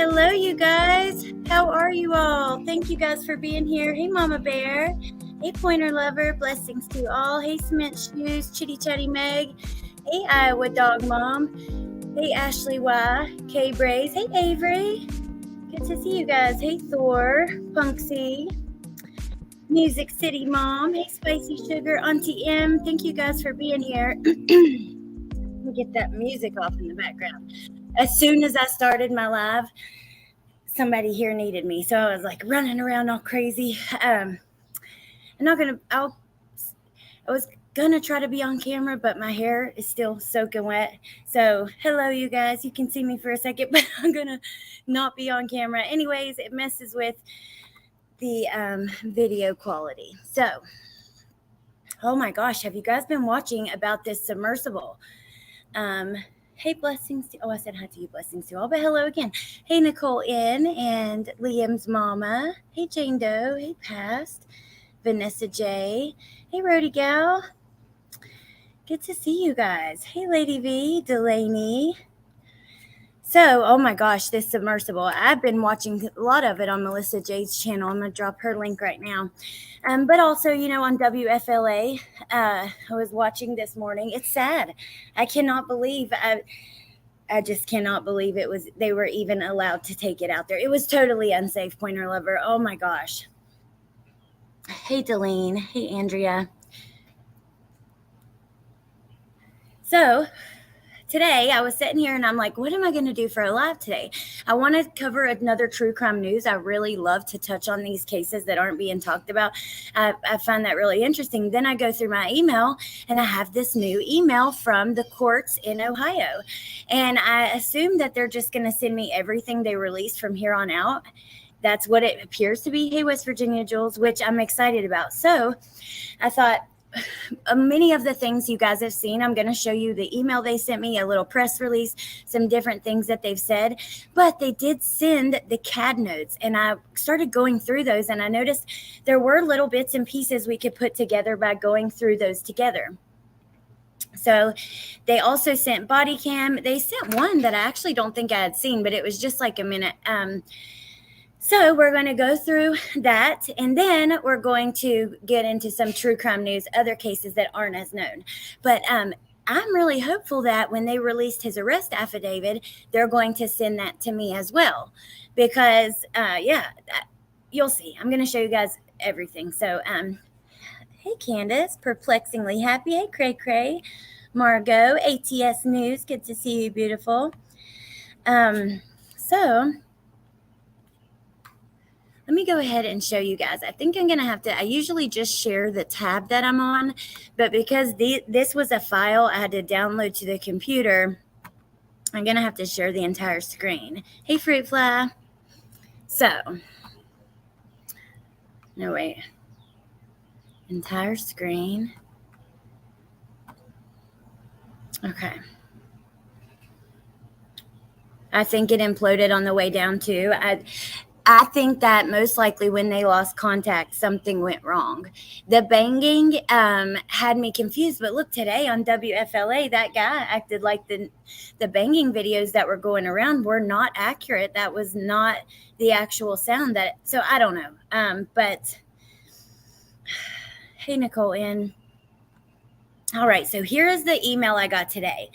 Hello, you guys. How are you all? Thank you guys for being here. Hey, Mama Bear. Hey, Pointer Lover. Blessings to all. Hey, Cement Shoes. Chitty Chatty Meg. Hey, Iowa Dog Mom. Hey, Ashley Y. K Braze. Hey, Avery. Good to see you guys. Hey, Thor. Punksy. Music City Mom. Hey, Spicy Sugar. Auntie M. Thank you guys for being here. Let me get that music off in the background. As soon as I started my live, somebody here needed me, so I was like running around all crazy. I was gonna try to be on camera, but my hair is still soaking wet. So hello, you guys. You can see me for a second, but I'm gonna not be on camera. Anyways, it messes with the video quality. So, oh my gosh, have you guys been watching about this submersible? Hey, blessings to, I said hi to you, blessings to all, but hello again. Hey, Nicole N and Liam's mama. Hey, Jane Doe. Hey, Past. Vanessa J. Hey, Rody Gal. Good to see you guys. Hey, Lady V. Delaney. So, oh my gosh, this submersible. I've been watching a lot of it on Melissa J's channel. I'm going to drop her link right now. But also, on WFLA, I was watching this morning. It's sad. I cannot believe, I just cannot believe they were even allowed to take it out there. It was totally unsafe, Pointer Lover. Oh my gosh. Hey, Delene. Hey, Andrea. So today I was sitting here and I'm like, what am I going to do for a live today? I want to cover another true crime news. I really love to touch on these cases that aren't being talked about. I find that really interesting. Then I go through my email and I have this new email from the courts in Ohio. And I assume that they're just going to send me everything they release from here on out. That's what it appears to be. Hey, West Virginia Jules, which I'm excited about. So I thought, many of the things you guys have seen, I'm going to show you the email they sent me, a little press release, some different things that they've said, but they did send the CAD notes, and I started going through those, and I noticed there were little bits and pieces we could put together by going through those together. So they also sent body cam. They sent one that I actually don't think I had seen, but it was just like a minute. So we're going to go through that, and then we're going to get into some true crime news, other cases that aren't as known. But I'm really hopeful that when they released his arrest affidavit, they're going to send that to me as well. Because, you'll see. I'm going to show you guys everything. So, hey, Candace, perplexingly happy. Hey, Cray Cray. Margot, ATS News. Good to see you, beautiful. Let me go ahead and show you guys. I think I'm going to have to, I usually just share the tab that I'm on, but because this was a file I had to download to the computer, I'm going to have to share the entire screen. Hey, Fruit Fly. So, no, wait. Entire screen. Okay. I think it imploded on the way down too. I think that most likely when they lost contact, something went wrong. The banging had me confused. But look, today on WFLA, that guy acted like the banging videos that were going around were not accurate. That was not the actual sound. So I don't know. But hey, Nicole N. All right, so here is the email I got today.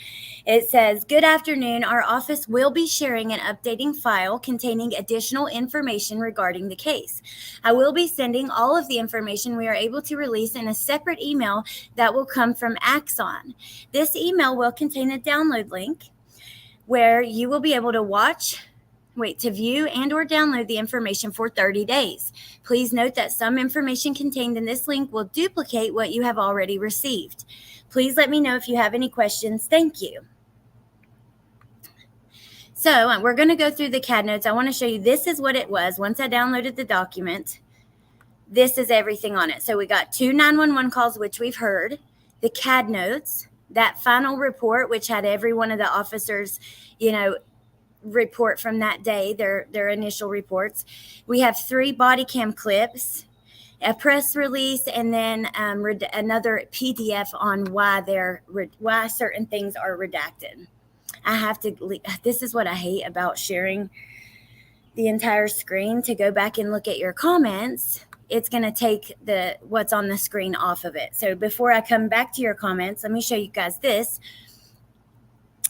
It says, good afternoon. Our office will be sharing an updating file containing additional information regarding the case. I will be sending all of the information we are able to release in a separate email that will come from Axon. This email will contain a download link where you will be able to view and or download the information for 30 days. Please note that some information contained in this link will duplicate what you have already received. Please let me know if you have any questions. Thank you. So we're going to go through the CAD notes. I want to show you, this is what it was. Once I downloaded the document, this is everything on it. So we got 2 911 calls, which we've heard, the CAD notes, that final report, which had every one of the officers, report from that day, their initial reports. We have 3 body cam clips, a press release, and then another PDF on why certain things are redacted. This is what I hate about sharing the entire screen to go back and look at your comments, it's going to take what's on the screen off of it. So before I come back to your comments, let me show you guys this.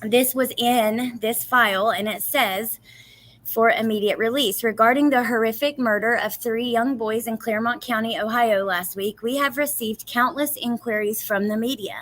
This was in this file, and it says, for immediate release. Regarding the horrific murder of 3 young boys in Claremont County, Ohio last week, we have received countless inquiries from the media.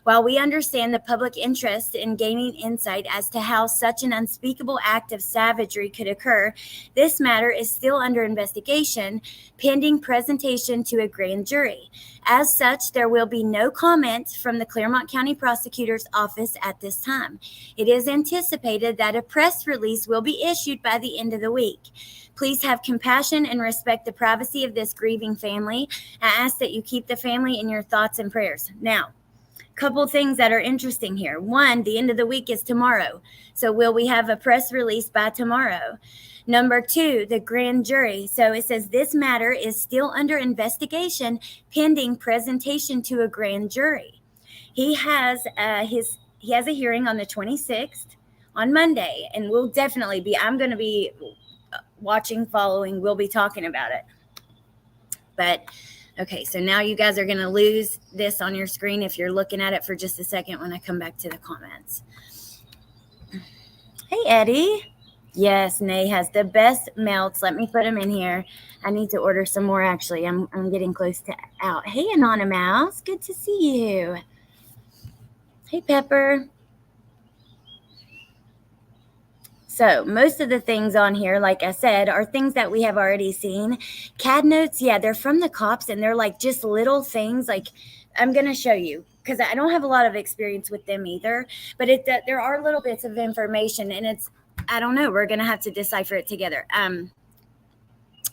While we understand the public interest in gaining insight as to how such an unspeakable act of savagery could occur, this matter is still under investigation, pending presentation to a grand jury. As such, there will be no comment from the Claremont County Prosecutor's Office at this time. It is anticipated that a press release will be issued by the end of the week. Please have compassion and respect the privacy of this grieving family. I ask that you keep the family in your thoughts and prayers. Now, couple things that are interesting here. One, the end of the week is tomorrow. So will we have a press release by tomorrow? Number 2, the grand jury. So it says this matter is still under investigation, pending presentation to a grand jury. He has a hearing on the 26th on Monday, and I'm going to be watching, following, we'll be talking about it. But okay, so now you guys are going to lose this on your screen if you're looking at it for just a second when I come back to the comments. Hey, Eddie. Yes, Nay has the best melts. Let me put them in here. I need to order some more, actually. I'm getting close to out. Hey, Anonymous. Good to see you. Hey, Pepper. So most of the things on here, like I said, are things that we have already seen. CAD notes, yeah, they're from the cops, and they're like just little things. Like I'm going to show you because I don't have a lot of experience with them either. But there are little bits of information, and I don't know. We're going to have to decipher it together.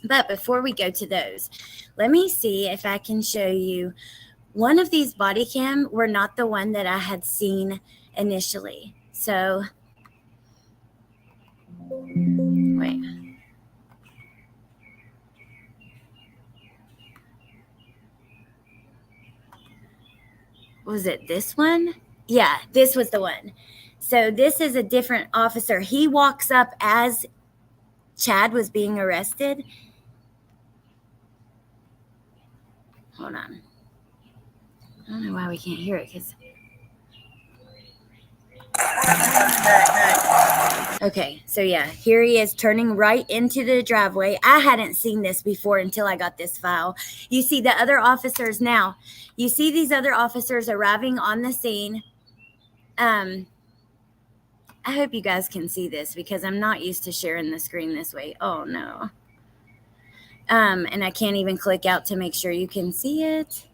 But before we go to those, let me see if I can show you. One of these body cam were not the one that I had seen initially. So wait. Was it this one? Yeah, this was the one. So this is a different officer. He walks up as Chad was being arrested. Hold on. I don't know why we can't hear it because. Okay, so yeah, here he is turning right into the driveway. I hadn't seen this before until I got this file. You see the other officers now. You see these other officers arriving on the scene. I hope you guys can see this because I'm not used to sharing the screen this way. Oh, no. And I can't even click out to make sure you can see it.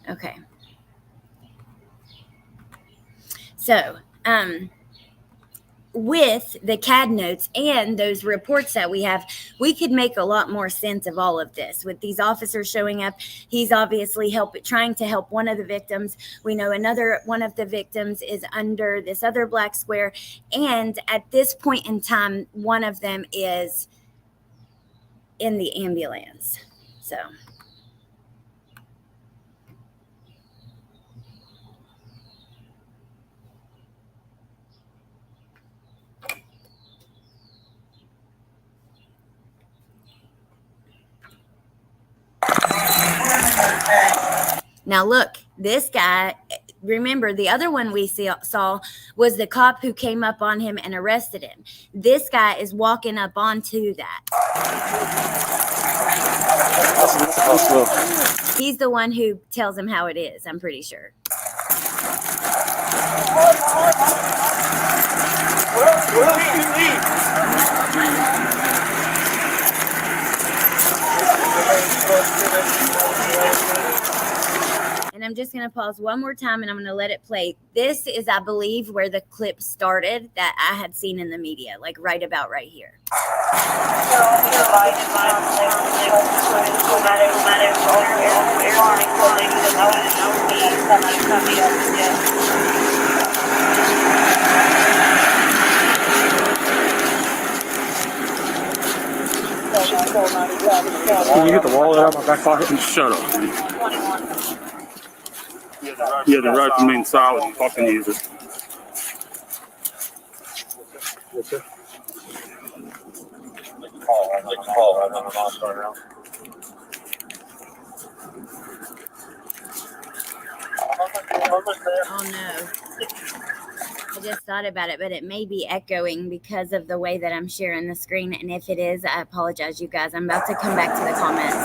Okay. So, with the CAD notes and those reports that we have, we could make a lot more sense of all of this. With these officers showing up, he's obviously trying to help one of the victims. We know another one of the victims is under this other black square. And at this point in time, one of them is in the ambulance. So. Now look, this guy, remember the other one we saw was the cop who came up on him and arrested him. This guy is walking up onto that. He's the one who tells him how it is, I'm pretty sure. And I'm just going to pause one more time and I'm going to let it play. This is, I believe, where the clip started that I had seen in the media, like right about right here. Can you get the wallet out of my back pocket? Shut up, dude. You had the right to remain silent and fucking use it. Yes, sir. Call. I'm on the boss right now. Oh no. I just thought about it, but it may be echoing because of the way that I'm sharing the screen. And if it is, I apologize, you guys. I'm about to come back to the comments.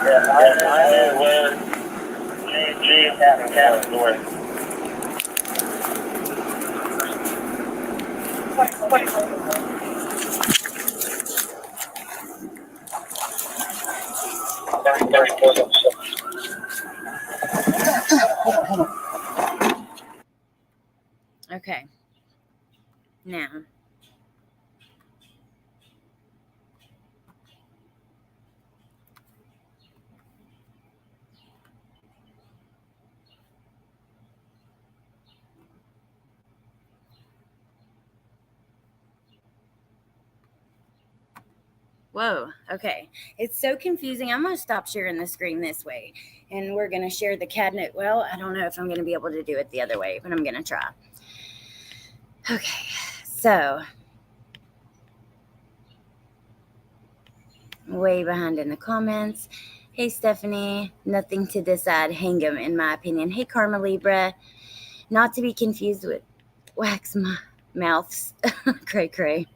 Yeah, I know where G cat door. Okay. Now. Whoa, okay. It's so confusing. I'm going to stop sharing the screen this way. And we're going to share the CAD note. Well, I don't know if I'm going to be able to do it the other way, but I'm going to try. Okay, so way behind in the comments. Hey, Stephanie, nothing to decide. Hang 'em, in my opinion. Hey, Karma Libra, not to be confused with wax mouths. Cray cray.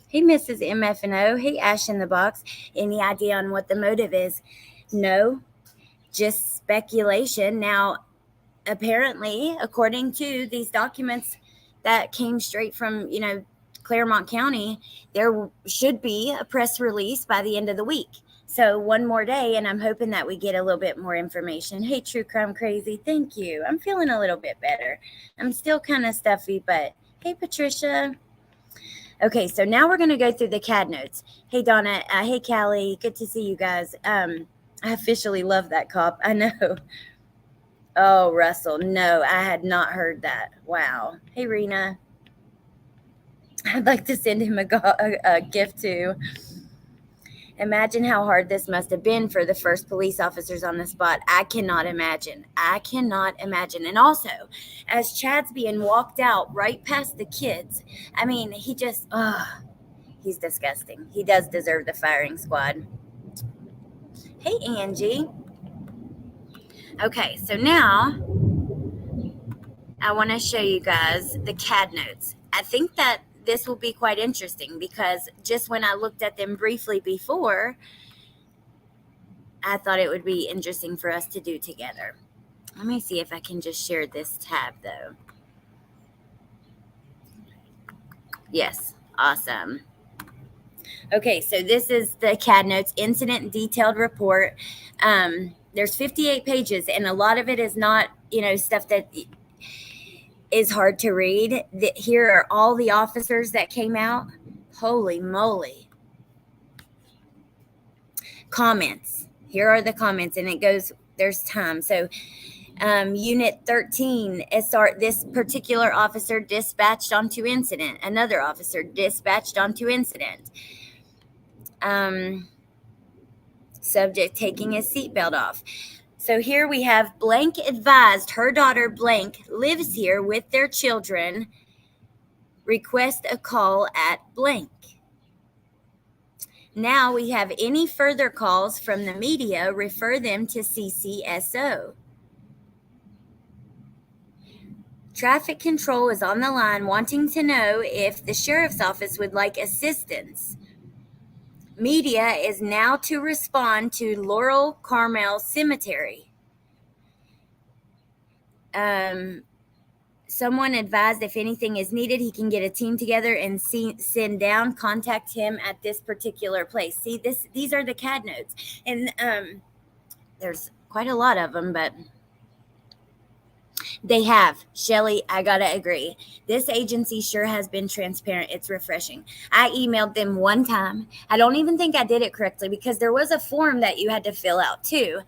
Hey, Mrs. MF&O. Hey, Ash in the box. Any idea on what the motive is? No, just speculation. Now, apparently, according to these documents that came straight from, Claremont County, there should be a press release by the end of the week. So one more day, and I'm hoping that we get a little bit more information. Hey, True Crime Crazy, thank you. I'm feeling a little bit better. I'm still kind of stuffy, but hey, Patricia. Okay, so now we're going to go through the CAD notes. Hey, Donna. Hey, Callie. Good to see you guys. I officially love that cop. I know. Oh, Russell. No, I had not heard that. Wow. Hey, Rena. I'd like to send him a gift too. Imagine how hard this must have been for the first police officers on the spot. I cannot imagine. And also, as Chad's being walked out right past the kids, I mean, he's disgusting. He does deserve the firing squad. Hey, Angie. Okay, so now I want to show you guys the CAD notes. I think that this will be quite interesting because just when I looked at them briefly before, I thought it would be interesting for us to do together. Let me see if I can just share this tab though. Yes, awesome. Okay, so this is the CAD notes, incident detailed report. There's 58 pages, and a lot of it is not, stuff that is hard to read. Here are all the officers that came out. Holy moly. Comments. Here are the comments, and it goes, there's time. So Unit 13, SR, this particular officer dispatched onto incident. Another officer dispatched onto incident. Subject taking his seatbelt off. So here we have blank advised her daughter blank lives here with their children. Request a call at blank. Now we have any further calls from the media, refer them to CCSO. Traffic control is on the line wanting to know if the sheriff's office would like assistance. Media is now to respond to Laurel Carmel Cemetery. Someone advised if anything is needed, he can get a team together and send down, contact him at this particular place. See, these are the CAD notes. And there's quite a lot of them, but they have. Shelly, I got to agree. This agency sure has been transparent. It's refreshing. I emailed them one time. I don't even think I did it correctly because there was a form that you had to fill out too.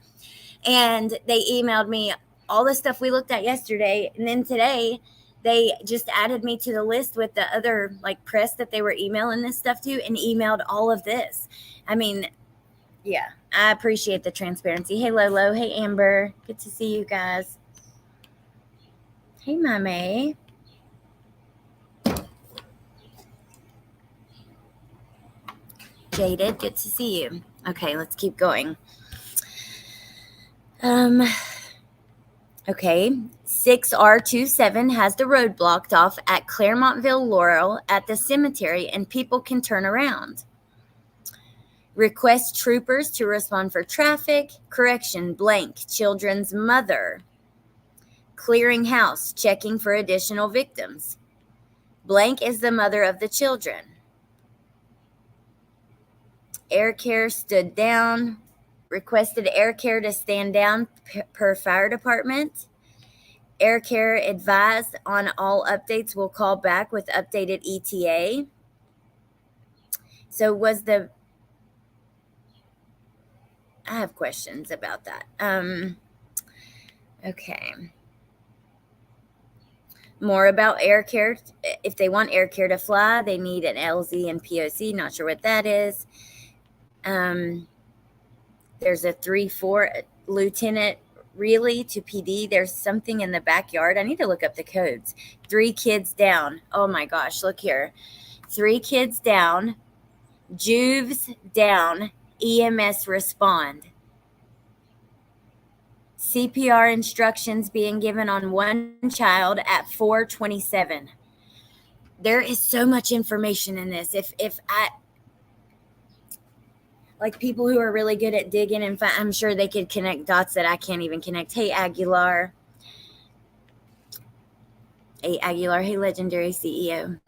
And they emailed me all the stuff we looked at yesterday. And then today, they just added me to the list with the other press that they were emailing this stuff to and emailed all of this. I mean, yeah, I appreciate the transparency. Hey, Lolo. Hey, Amber. Good to see you guys. Hey, Mommy. Jaded, good to see you. Okay, let's keep going. Okay, 6R27 has the road blocked off at Claremontville Laurel at the cemetery, and people can turn around. Request troopers to respond for traffic. Correction, blank, children's mother. Clearing house, checking for additional victims. Blank is the mother of the children. Air care stood down. Requested air care to stand down per fire department. Air care advised on all updates will call back with updated ETA. So I have questions about that. Okay. More about air care. If they want air care to fly, they need an LZ and POC. Not sure what that is. There's a 3-4 lieutenant really to PD. There's something in the backyard. I need to look up the codes. 3 kids down. Oh my gosh, look here. 3 kids down. Juves down. EMS respond. CPR instructions being given on one child at 4:27. There is so much information in this. If I like people who are really good at digging, and I'm sure they could connect dots that I can't even connect. Hey, Aguilar. Hey, legendary CEO.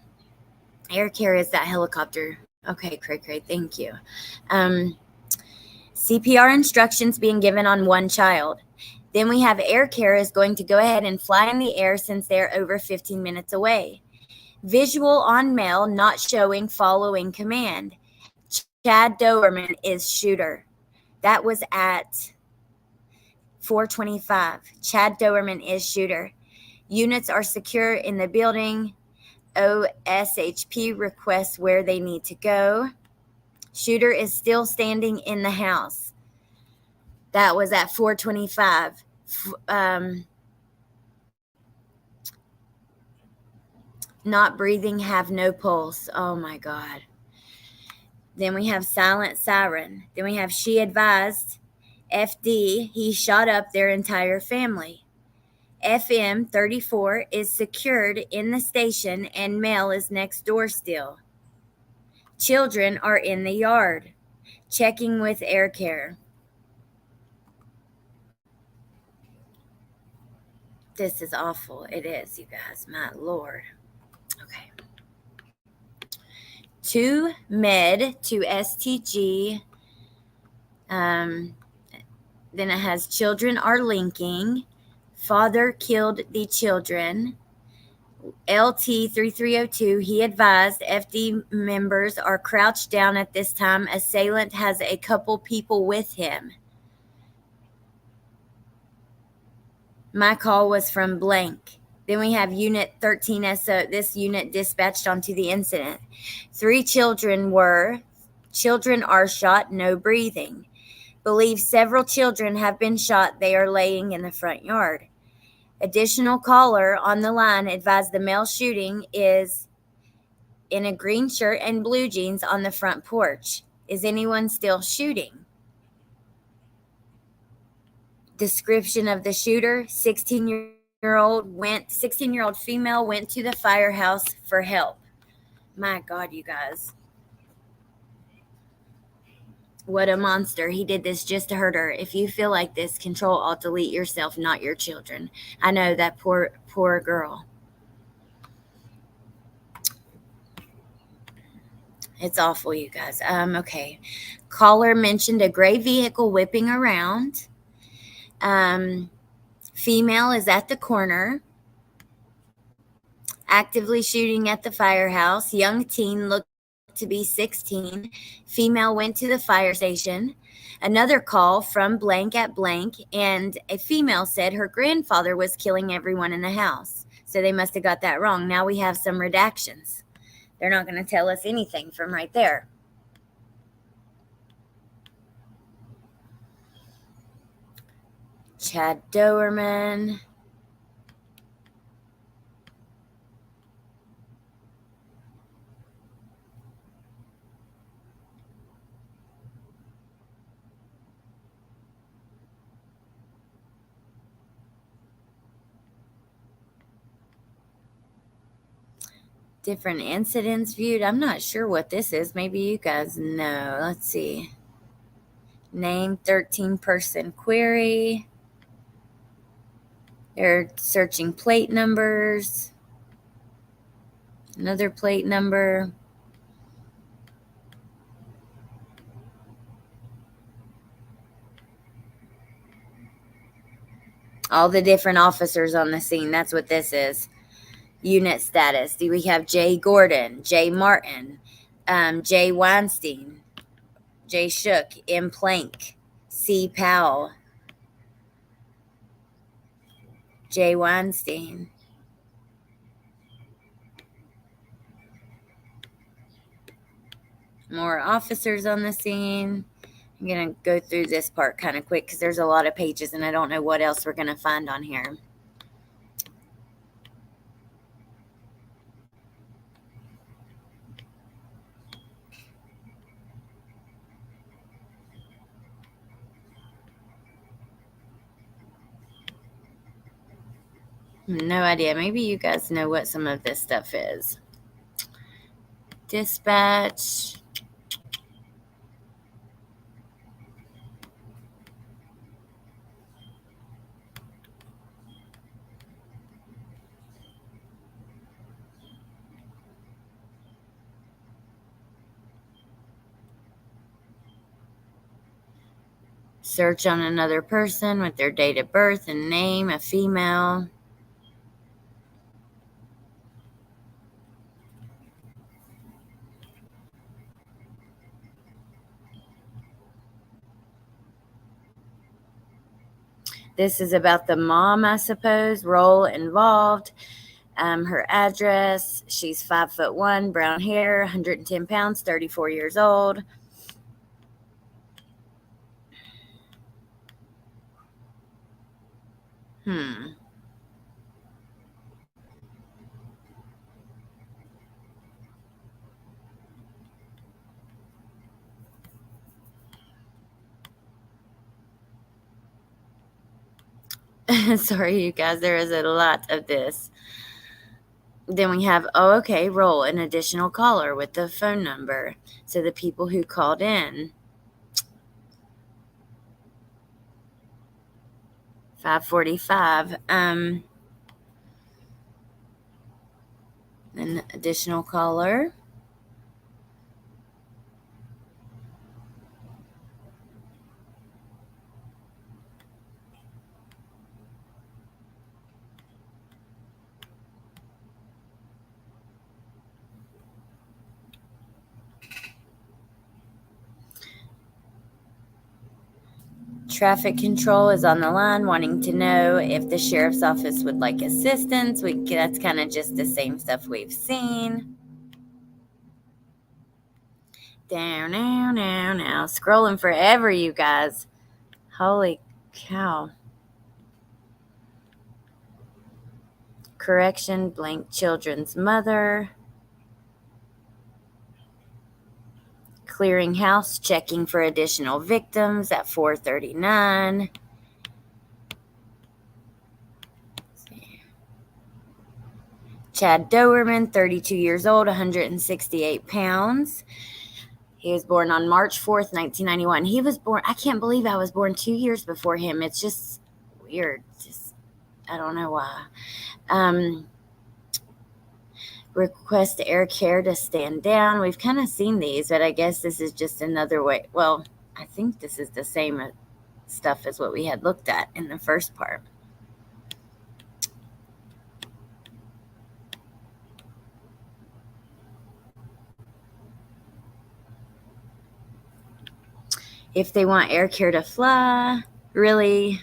Air care is that helicopter. Okay, great. Thank you. CPR instructions being given on one child. Then we have air care is going to go ahead and fly in the air since they're over 15 minutes away. Visual on male not showing following command. Chad Doerman is shooter. That was at 4:25. Chad Doerman is shooter. Units are secure in the building. OSHP requests where they need to go. Shooter is still standing in the house. That was at 4:25. Not breathing, have no pulse. Oh my God. Then we have silent siren. Then we have she advised. FD, he shot up their entire family. FM 34 is secured in the station and male is next door still. Children are in the yard. Checking with air care. This is awful. It is, you guys. My Lord. Okay. 2 med to STG. Then it has children are linking. Father killed the children. LT 3302, he advised FD members are crouched down at this time. Assailant has a couple people with him. My call was from blank. Then we have Unit 13SO. This unit dispatched onto the incident. 3 children are shot, no breathing. Believe several children have been shot. They are laying in the front yard. Additional caller on the line advised the male shooting is in a green shirt and blue jeans on the front porch. Is anyone still shooting? Description of the shooter, 16-year-old female went to the firehouse for help. My God, you guys. What a monster. He did this just to hurt her. If you feel like this, Control Alt Delete yourself, not your children. I know that poor girl. It's awful, you guys. Okay. Caller mentioned a gray vehicle whipping around. Female is at the corner. Actively shooting at the firehouse. Young teen looked to be 16. Female went to the fire station. Another call from blank at blank, and a female said her grandfather was killing everyone in the house. So they must have got that wrong. Now we have some redactions. They're not going to tell us anything from right there. Chad Doerman. Different incidents viewed. I'm not sure what this is. Maybe you guys know. Let's see. Name 13-person query. They're searching plate numbers. Another plate number. All the different officers on the scene. That's what this is. Unit status. We have J. Gordon, J. Martin, J. Weinstein, J. Shook, M. Plank, C. Powell, J. Weinstein. More officers on the scene. I'm going to go through this part kind of quick because there's a lot of pages and I don't know what else we're going to find on here. No idea. Maybe you guys know what some of this stuff is. Dispatch. Search on another person with their date of birth and name, a female. This is about the mom, I suppose, role involved. Her address, she's 5'1", brown hair, 110 pounds, 34 years old. Sorry, you guys, there is a lot of this. Then we have, roll an additional caller with the phone number. So the people who called in. 5:45. An additional caller. Traffic control is on the line wanting to know if the sheriff's office would like assistance. That's kind of just the same stuff we've seen. Down, now. Scrolling forever, you guys. Holy cow. Correction, blank children's mother. Clearing house, checking for additional victims at 4:39. Chad Doerman, 32 years old, 168 pounds. He was born on March 4th, 1991. He was born, I can't believe I was born 2 years before him. It's just weird. I don't know why. Request air care to stand down. We've kind of seen these, but I guess this is just another way. Well, I think this is the same stuff as what we had looked at in the first part. If they want air care to fly, really,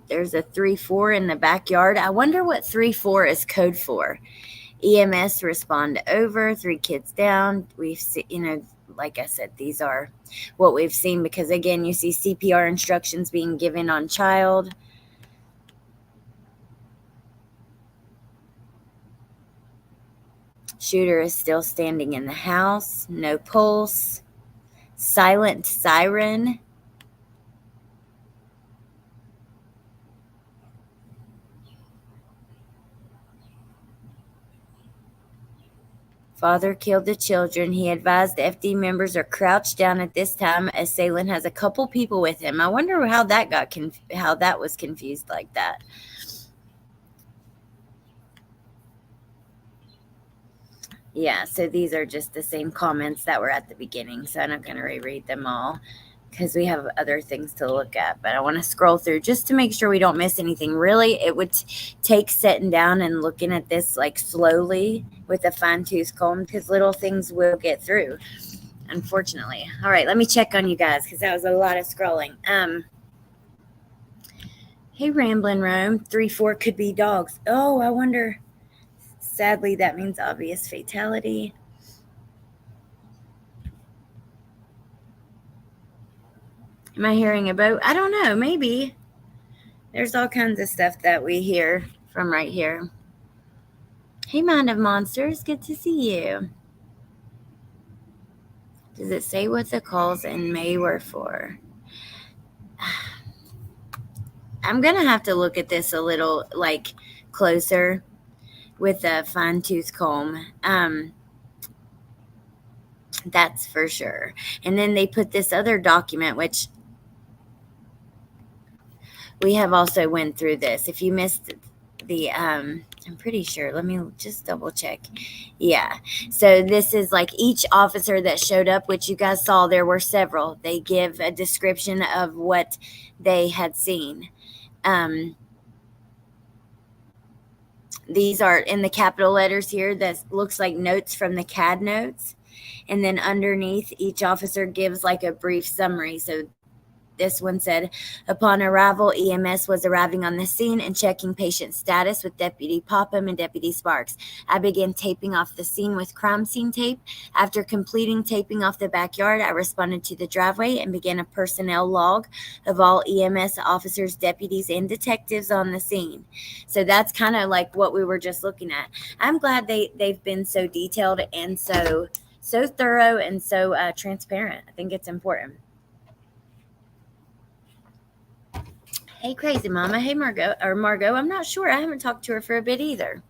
there's a 3-4 in the backyard. I wonder what 3-4 is code for. EMS respond over, 3 kids down. We've seen, like I said, these are what we've seen because, again, you see CPR instructions being given on child. Shooter is still standing in the house. No pulse. Silent siren. Father killed the children. He advised FD members are crouched down at this time. Assailant has a couple people with him. I wonder how that how that was confused like that. Yeah, so these are just the same comments that were at the beginning, so I'm not going to reread them all because we have other things to look at. But I want to scroll through just to make sure we don't miss anything. Really, it would take sitting down and looking at this like slowly with a fine-tooth comb because little things will get through, unfortunately. All right, let me check on you guys because that was a lot of scrolling. Hey, Ramblin' Rome, 3-4 could be dogs. Oh, I wonder. Sadly, that means obvious fatality. Am I hearing a boat? I don't know. Maybe. There's all kinds of stuff that we hear from right here. Hey, Mind of Monsters. Good to see you. Does it say what the calls in May were for? I'm going to have to look at this a little like closer with a fine-tooth comb. That's for sure. And then they put this other document, which we have also went through this. If you missed the, I'm pretty sure, let me just double check. Yeah. So this is like each officer that showed up, which you guys saw, there were several. They give a description of what they had seen. These are in the capital letters here. That looks like notes from the CAD notes. And then underneath, each officer gives like a brief summary. So this one said, upon arrival, EMS was arriving on the scene and checking patient status with Deputy Popham and Deputy Sparks. I began taping off the scene with crime scene tape. After completing taping off the backyard, I responded to the driveway and began a personnel log of all EMS officers, deputies, and detectives on the scene. So that's kind of like what we were just looking at. I'm glad they've been so detailed and so thorough and so transparent. I think it's important. Hey, Crazy Mama. Hey, Margot. I'm not sure. I haven't talked to her for a bit either.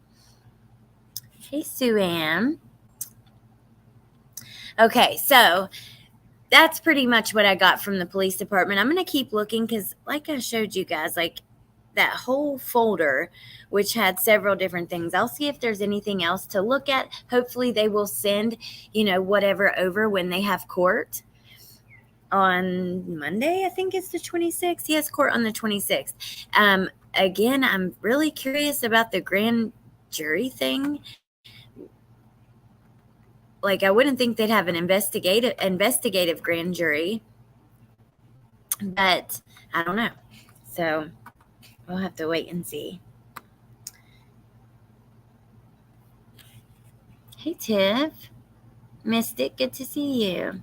Hey, Sue Ann. Okay, so that's pretty much what I got from the police department. I'm going to keep looking because, like I showed you guys, like that whole folder, which had several different things. I'll see if there's anything else to look at. Hopefully they will send, whatever over when they have court. On Monday, I think it's the 26th. Yes, court on the 26th. Again, I'm really curious about the grand jury thing. Like, I wouldn't think they'd have an investigative grand jury, but I don't know. So we'll have to wait and see. Hey, Tiff. Mystic, good to see you.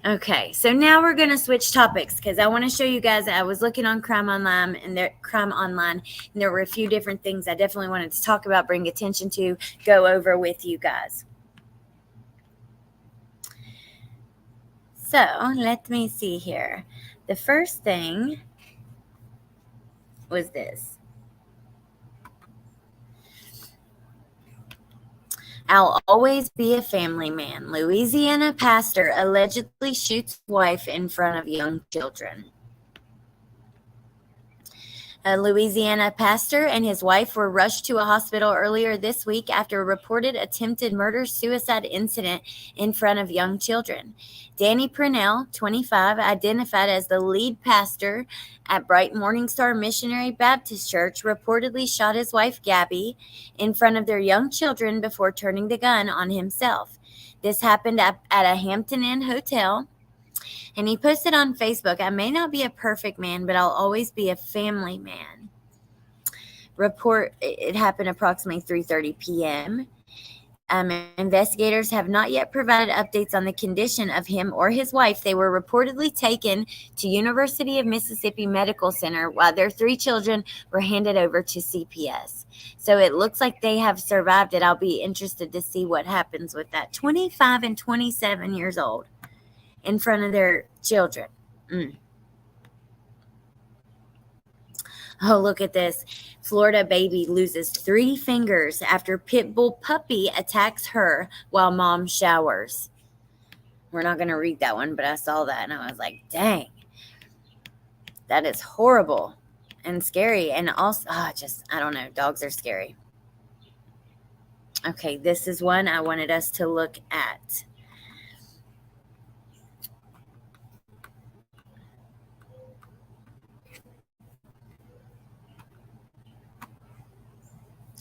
Okay, so now we're going to switch topics because I want to show you guys. I was looking on Crime Online, and there were a few different things I definitely wanted to talk about, bring attention to, go over with you guys. So let me see here. The first thing was this. I'll always be a family man. Louisiana pastor allegedly shoots wife in front of young children. A Louisiana pastor and his wife were rushed to a hospital earlier this week after a reported attempted murder-suicide incident in front of young children. Danny Purnell, 25, identified as the lead pastor at Bright Morning Star Missionary Baptist Church, reportedly shot his wife, Gabby, in front of their young children before turning the gun on himself. This happened at a Hampton Inn hotel. And he posted on Facebook, I may not be a perfect man, but I'll always be a family man. It happened approximately 3:30 p.m. Investigators have not yet provided updates on the condition of him or his wife. They were reportedly taken to University of Mississippi Medical Center while their 3 children were handed over to CPS. So it looks like they have survived it. I'll be interested to see what happens with that. 25 and 27 years old. In front of their children. Oh, look at this. Florida baby loses 3 fingers after pit bull puppy attacks her while mom showers. We're not going to read that one, but I saw that and I was like, dang, that is horrible and scary. And also, I don't know, dogs are scary. Okay, this is one I wanted us to look at.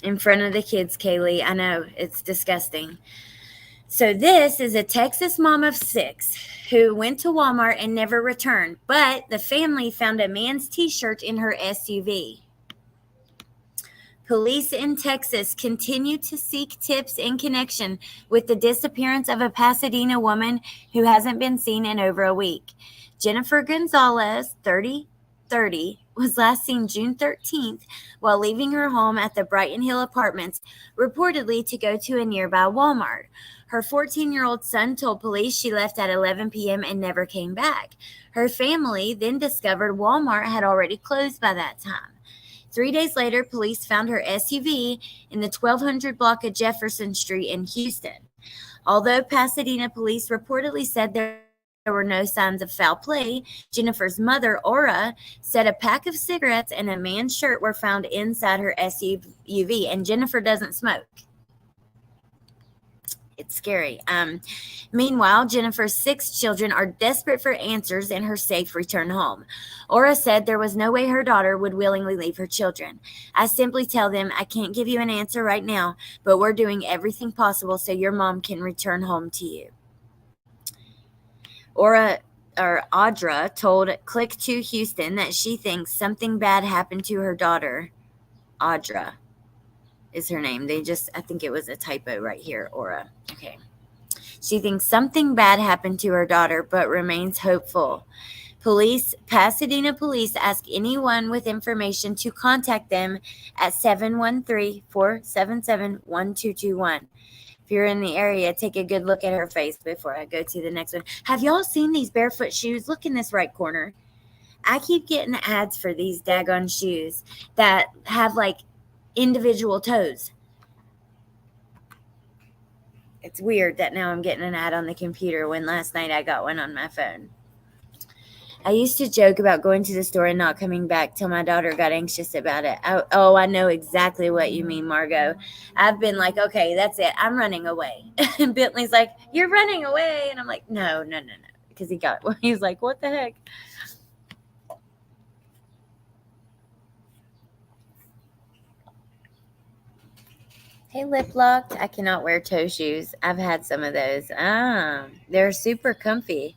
In front of the kids, Kaylee. I know, it's disgusting. So this is a Texas mom of 6 who went to Walmart and never returned, but the family found a man's t-shirt in her SUV. Police in Texas continue to seek tips in connection with the disappearance of a Pasadena woman who hasn't been seen in over a week. Jennifer Gonzalez, 30, was last seen June 13th while leaving her home at the Brighton Hill Apartments, reportedly to go to a nearby Walmart. Her 14-year-old son told police she left at 11 p.m. and never came back. Her family then discovered Walmart had already closed by that time. 3 days later, police found her SUV in the 1200 block of Jefferson Street in Houston. Although Pasadena police reportedly said there were no signs of foul play, Jennifer's mother, Aura, said a pack of cigarettes and a man's shirt were found inside her SUV, and Jennifer doesn't smoke. It's scary. Meanwhile, Jennifer's 6 children are desperate for answers in her safe return home. Aura said there was no way her daughter would willingly leave her children. I simply tell them, I can't give you an answer right now, but we're doing everything possible so your mom can return home to you. Audra told Click 2 Houston that she thinks something bad happened to her daughter. Audra is her name. I think it was a typo right here, Aura. Okay. She thinks something bad happened to her daughter, but remains hopeful. Pasadena police ask anyone with information to contact them at 713-477-1221. If you're in the area, take a good look at her face before I go to the next one. Have y'all seen these barefoot shoes? Look in this right corner. I keep getting ads for these daggone shoes that have like individual toes. It's weird that now I'm getting an ad on the computer when last night I got one on my phone. I used to joke about going to the store and not coming back till my daughter got anxious about it. I know exactly what you mean, Margot. I've been like, okay, that's it. I'm running away. And Bentley's like, you're running away. And I'm like, no. Because he's like, what the heck? Hey, Lip Locked. I cannot wear toe shoes. I've had some of those. They're super comfy.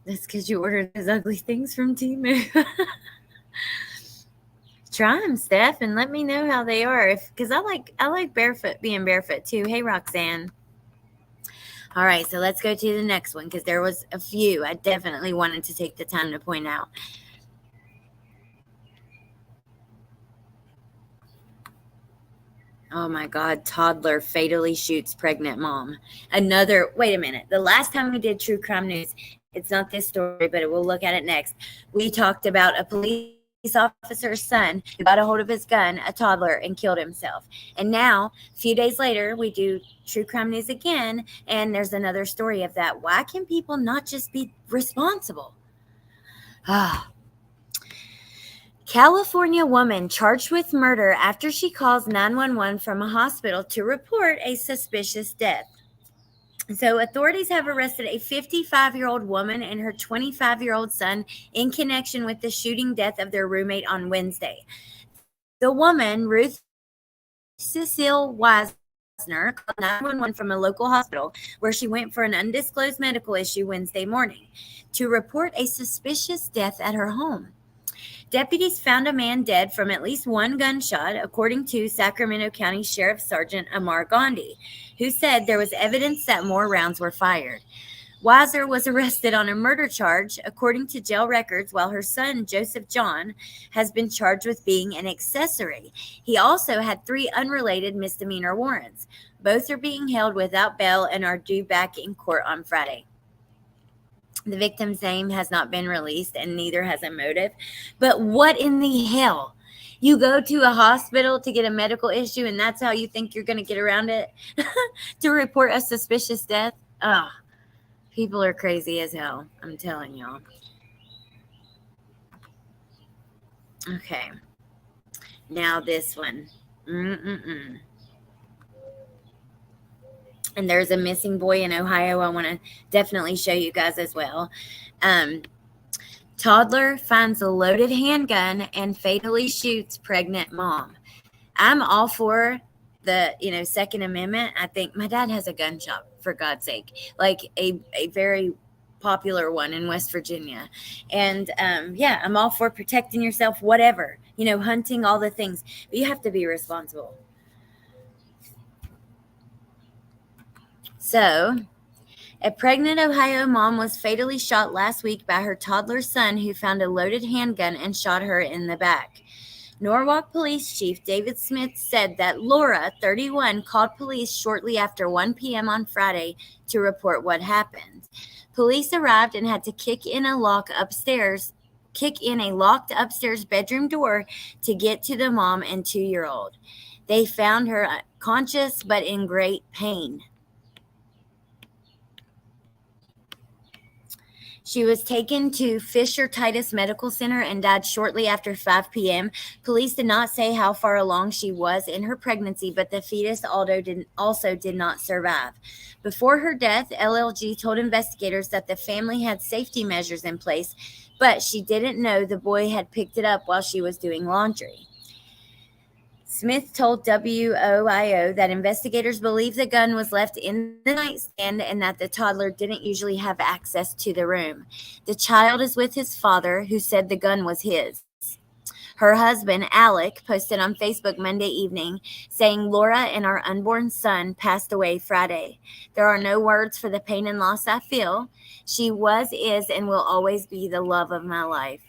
That's because you ordered those ugly things from Temu. Try them, Steph, and let me know how they are. Because I like being barefoot too. Hey, Roxanne. All right, so let's go to the next one because there was a few I definitely wanted to take the time to point out. Oh my God, toddler fatally shoots pregnant mom. Wait a minute. The last time we did True Crime News, it's not this story, but we'll look at it next. We talked about a police officer's son who got a hold of his gun, a toddler, and killed himself. And now, a few days later, we do True Crime News again, and there's another story of that. Why can people not just be responsible? California woman charged with murder after she calls 911 from a hospital to report a suspicious death. So authorities have arrested a 55-year-old woman and her 25-year-old son in connection with the shooting death of their roommate on Wednesday. The woman, Ruth Cecile Wisner, called 911 from a local hospital where she went for an undisclosed medical issue Wednesday morning to report a suspicious death at her home. Deputies found a man dead from at least one gunshot, according to Sacramento County Sheriff Sergeant Amar Gandhi, who said there was evidence that more rounds were fired. Weiser was arrested on a murder charge, according to jail records, while her son, Joseph John, has been charged with being an accessory. He also had 3 unrelated misdemeanor warrants. Both are being held without bail and are due back in court on Friday. The victim's name has not been released and neither has a motive. But what in the hell? You go to a hospital to get a medical issue and that's how you think you're going to get around it? To report a suspicious death? Oh, people are crazy as hell. I'm telling y'all. Okay. Now this one. And there's a missing boy in Ohio I want to definitely show you guys as well. Toddler finds a loaded handgun and fatally shoots pregnant mom. I'm all for the, Second Amendment. I think my dad has a gun shop, for God's sake, like a very popular one in West Virginia. And yeah, I'm all for protecting yourself, whatever, hunting, all the things, but you have to be responsible. So, a pregnant Ohio mom was fatally shot last week by her toddler son, who found a loaded handgun and shot her in the back. Norwalk Police Chief David Smith said that Laura, 31, called police shortly after 1 p.m. on Friday to report what happened. Police arrived and had to kick in a locked upstairs bedroom door to get to the mom and 2-year-old. They found her conscious but in great pain. She was taken to Fisher Titus Medical Center and died shortly after 5 p.m. Police did not say how far along she was in her pregnancy, but the fetus also did not survive. Before her death, LLG told investigators that the family had safety measures in place, but she didn't know the boy had picked it up while she was doing laundry. Smith told WOIO that investigators believe the gun was left in the nightstand and that the toddler didn't usually have access to the room. The child is with his father, who said the gun was his. Her husband, Alec, posted on Facebook Monday evening saying Laura and our unborn son passed away Friday. There are no words for the pain and loss I feel. She was, is, and will always be the love of my life.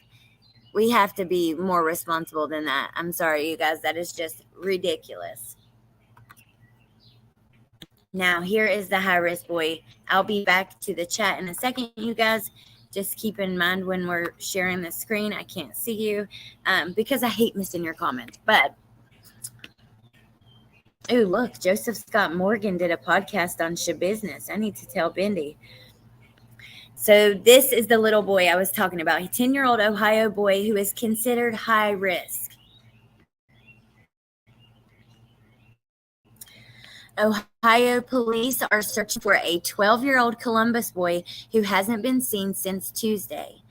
We have to be more responsible than that. I'm sorry, you guys. That is just ridiculous. Now, here is the high-risk boy. I'll be back to the chat in a second, you guys. Just keep in mind when we're sharing the screen, I can't see you because I hate missing your comments. But, oh, look, Joseph Scott Morgan did a podcast on Shabusiness. I need to tell Bendy. So this is the little boy I was talking about, a 10-year-old Ohio boy who is considered high risk. Ohio police are searching for a 12-year-old Columbus boy who hasn't been seen since Tuesday.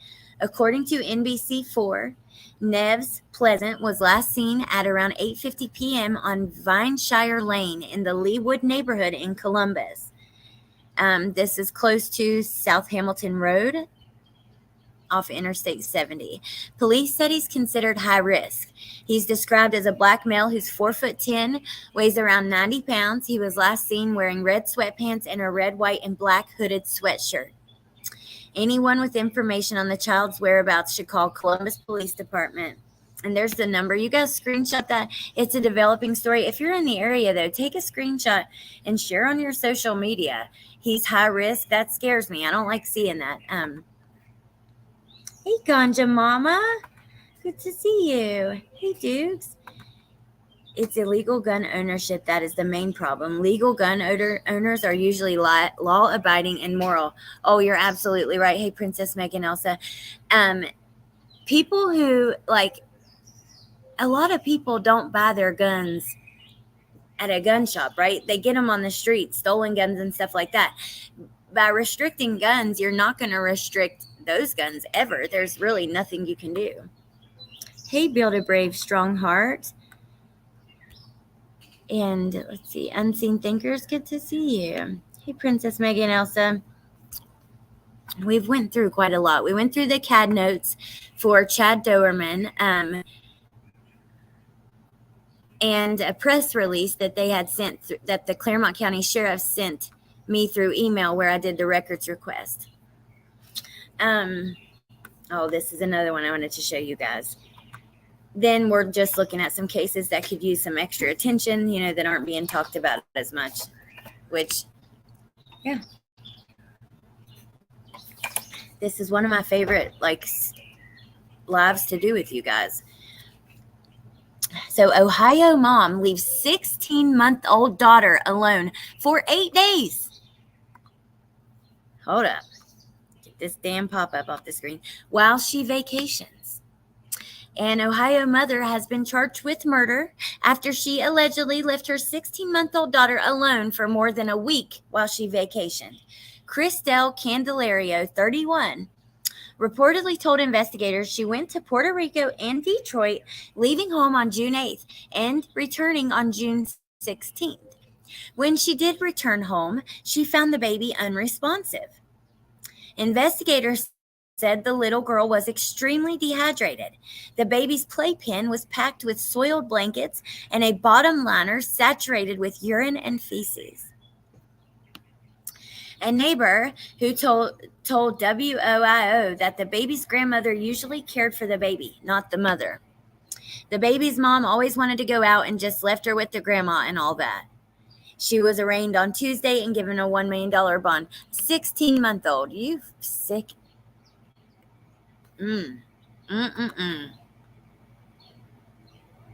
According to NBC4, Neves Pleasant was last seen at around 8:50 p.m. on Vineshire Lane in the Leawood neighborhood in Columbus. This is close to South Hamilton Road off Interstate 70. Police said he's considered high risk. He's described as a black male who's 4'10", weighs around 90 pounds. He was last seen wearing red sweatpants and a red, white, and black hooded sweatshirt. Anyone with information on the child's whereabouts should call Columbus Police Department. And there's the number. You guys screenshot that. It's a developing story. If you're in the area, though, take a screenshot and share on your social media. He's high risk. That scares me. I don't like seeing that. Hey, Ganja Mama. Good to see you. Hey, Dukes. It's illegal gun ownership that is the main problem. Legal gun owners are usually law-abiding and moral. Oh, you're absolutely right. Hey, Princess Megan Elsa. People who, a lot of people don't buy their guns at a gun shop, right? They get them on the street, stolen guns and stuff like that. By restricting guns, you're not going to restrict those guns ever. There's really nothing you can do. Hey, Build a Brave Strong Heart. And let's see, Unseen Thinkers, good to see you. Hey, Princess Megan Elsa. We've went through quite a lot. We went through the CAD notes for Chad Doerman and a press release that they had sent, that the Claremont County Sheriff sent me through email where I did the records request. Oh, this is another one I wanted to show you guys. Then we're just looking at some cases that could use some extra attention, that aren't being talked about as much, which, yeah. This is one of my favorite lives to do with you guys. So Ohio mom leaves 16-month-old daughter alone for 8 days. Hold up. Get this damn pop-up off the screen. While she vacations. An Ohio mother has been charged with murder after she allegedly left her 16-month-old daughter alone for more than a week while she vacationed. Christelle Candelario, 31, reportedly told investigators she went to Puerto Rico and Detroit, leaving home on June 8th and returning on June 16th. When she did return home, she found the baby unresponsive. Investigators said the little girl was extremely dehydrated. The baby's playpen was packed with soiled blankets and a bottom liner saturated with urine and feces. A neighbor who told WOIO that the baby's grandmother usually cared for the baby, not the mother. The baby's mom always wanted to go out and just left her with the grandma and all that. She was arraigned on Tuesday and given a $1 million bond. 16-month-old. You sick.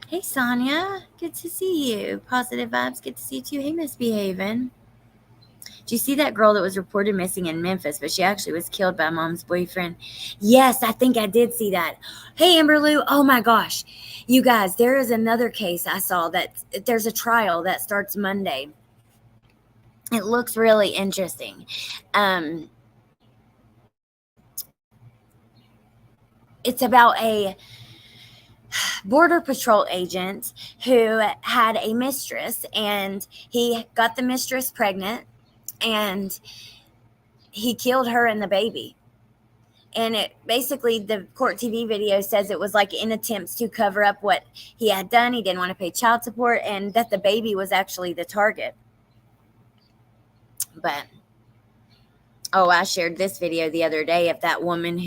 Hey, Sonia. Good to see you. Positive vibes. Good to see you too. Hey, Misbehaving. Did you see that girl that was reported missing in Memphis, but she actually was killed by mom's boyfriend? Yes, I think I did see that. Hey, Amber Lou. Oh, my gosh. You guys, there is another case I saw that there's a trial that starts Monday. It looks really interesting. It's about a Border Patrol agent who had a mistress, and he got the mistress pregnant, and he killed her and the baby. And it basically, the court TV video says it was like in attempts to cover up what he had done. He didn't want to pay child support, and that the baby was actually the target. But I shared this video the other day of that woman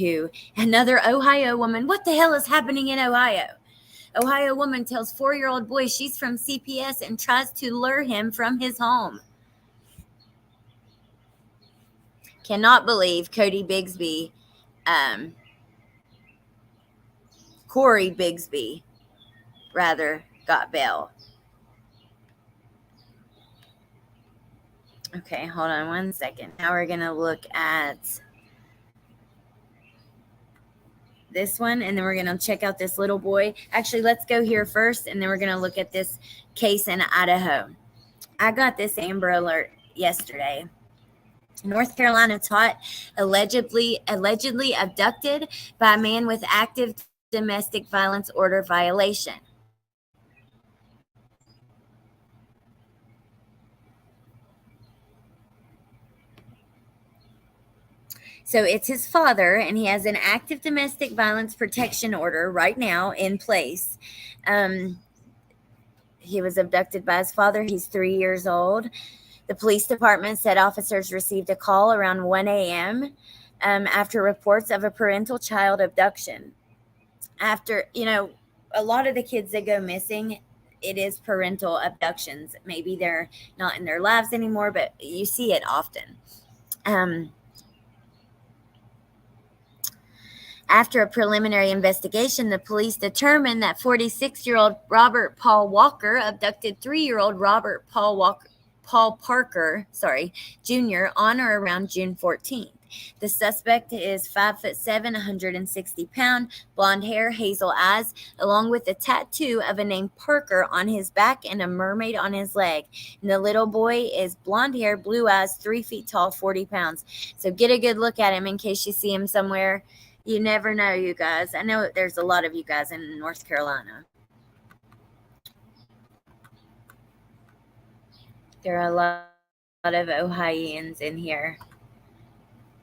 another Ohio woman. What the hell is happening in Ohio? Ohio woman tells 4-year-old boy she's from CPS and tries to lure him from his home. Cannot believe Corey Bigsby got bail. Okay, hold on one second. Now we're going to look at this one, and then we're going to check out this little boy. Actually, let's go here first, and then we're going to look at this case in Idaho. I got this Amber Alert yesterday. North Carolina tot allegedly abducted by a man with active domestic violence order violation. So it's his father, and he has an active domestic violence protection order right now in place. He was abducted by his father. He's 3 years old. The police department said officers received a call around 1 a.m. After reports of a parental child abduction. After, a lot of the kids that go missing, it is parental abductions. Maybe they're not in their lives anymore, but you see it often. After a preliminary investigation, the police determined that 46-year-old Robert Paul Walker abducted 3-year-old Robert Paul Parker, Jr. on or around June 14th. The suspect is 5'7", 160 pounds, blonde hair, hazel eyes, along with a tattoo of a name Parker on his back and a mermaid on his leg. And the little boy is blonde hair, blue eyes, 3 feet tall, 40 pounds. So get a good look at him in case you see him somewhere. You never know, you guys. I know there's a lot of you guys in North Carolina. There are a lot of Ohioans in here.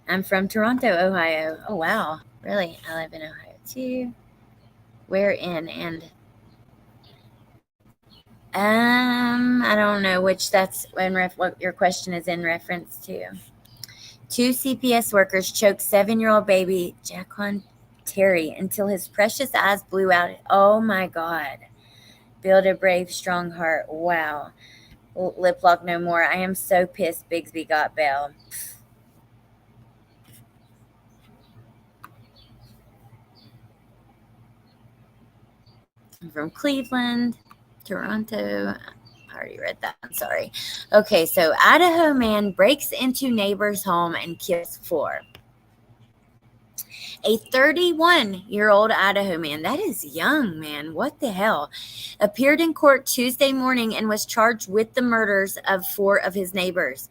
I'm from Toronto, Ohio. Oh, wow. Really? I live in Ohio, too. Where in? And I don't know what your question is in reference to. 2 CPS workers choked 7-year-old baby Jaquan Terry until his precious eyes blew out. Oh, my God. Build a brave, strong heart. Wow. Lip lock no more. I am so pissed Bigsby got bail. from Cleveland, Toronto. I already read that. I'm sorry. Okay, so Idaho man breaks into neighbor's home and kills 4. A 31-year-old Idaho man, that is young, man. What the hell? Appeared in court Tuesday morning and was charged with the murders of 4 of his neighbors.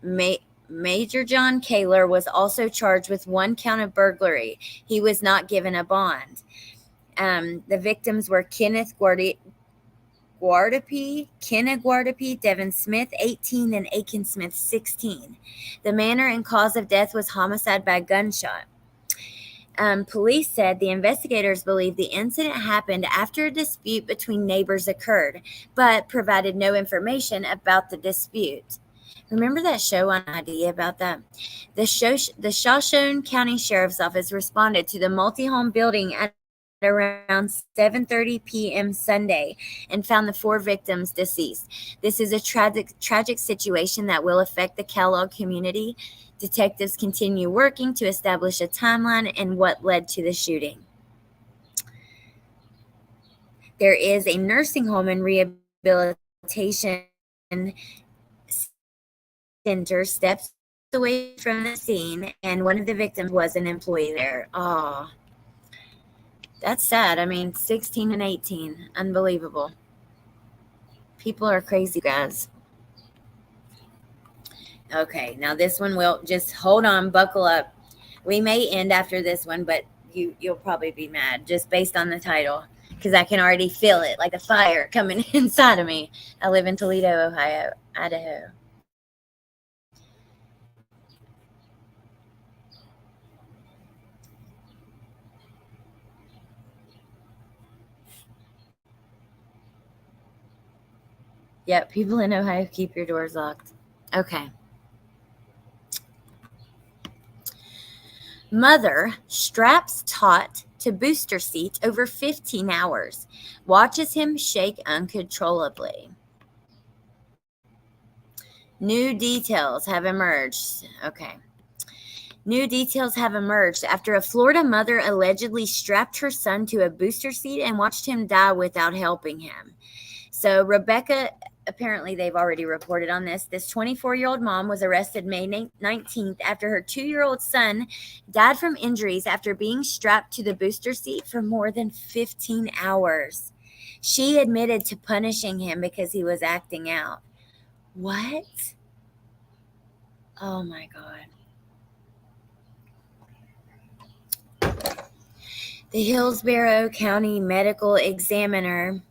Major John Kaler was also charged with 1 count of burglary. He was not given a bond. The victims were Kenneth Guardapie, Devin Smith, 18, and Aiken Smith, 16. The manner and cause of death was homicide by gunshot. Police said the investigators believe the incident happened after a dispute between neighbors occurred, but provided no information about the dispute. Remember that show on ID about that? The Shoshone County Sheriff's Office responded to the multi-home building at around 7:30 p.m. Sunday and found the 4 victims deceased. This is a tragic situation that will affect the Kellogg community. Detectives continue working to establish a timeline and what led to the shooting. There is a nursing home and rehabilitation center steps away from the scene, and one of the victims was an employee there. Oh, that's sad. I mean, 16 and 18. Unbelievable. People are crazy, guys. Okay, now this one will just hold on, buckle up. We may end after this one, but you'll probably be mad just based on the title because I can already feel it like the fire coming inside of me. I live in Toledo, Idaho. Yep, people in Ohio keep your doors locked. Okay. Mother straps tot to booster seat over 15 hours. Watches him shake uncontrollably. New details have emerged. Okay. New details have emerged after a Florida mother allegedly strapped her son to a booster seat and watched him die without helping him. So Rebecca, apparently they've already reported on this. This 24-year-old mom was arrested May 19th after her 2-year-old son died from injuries after being strapped to the booster seat for more than 15 hours. She admitted to punishing him because he was acting out. What? Oh my God. The Hillsborough County Medical Examiner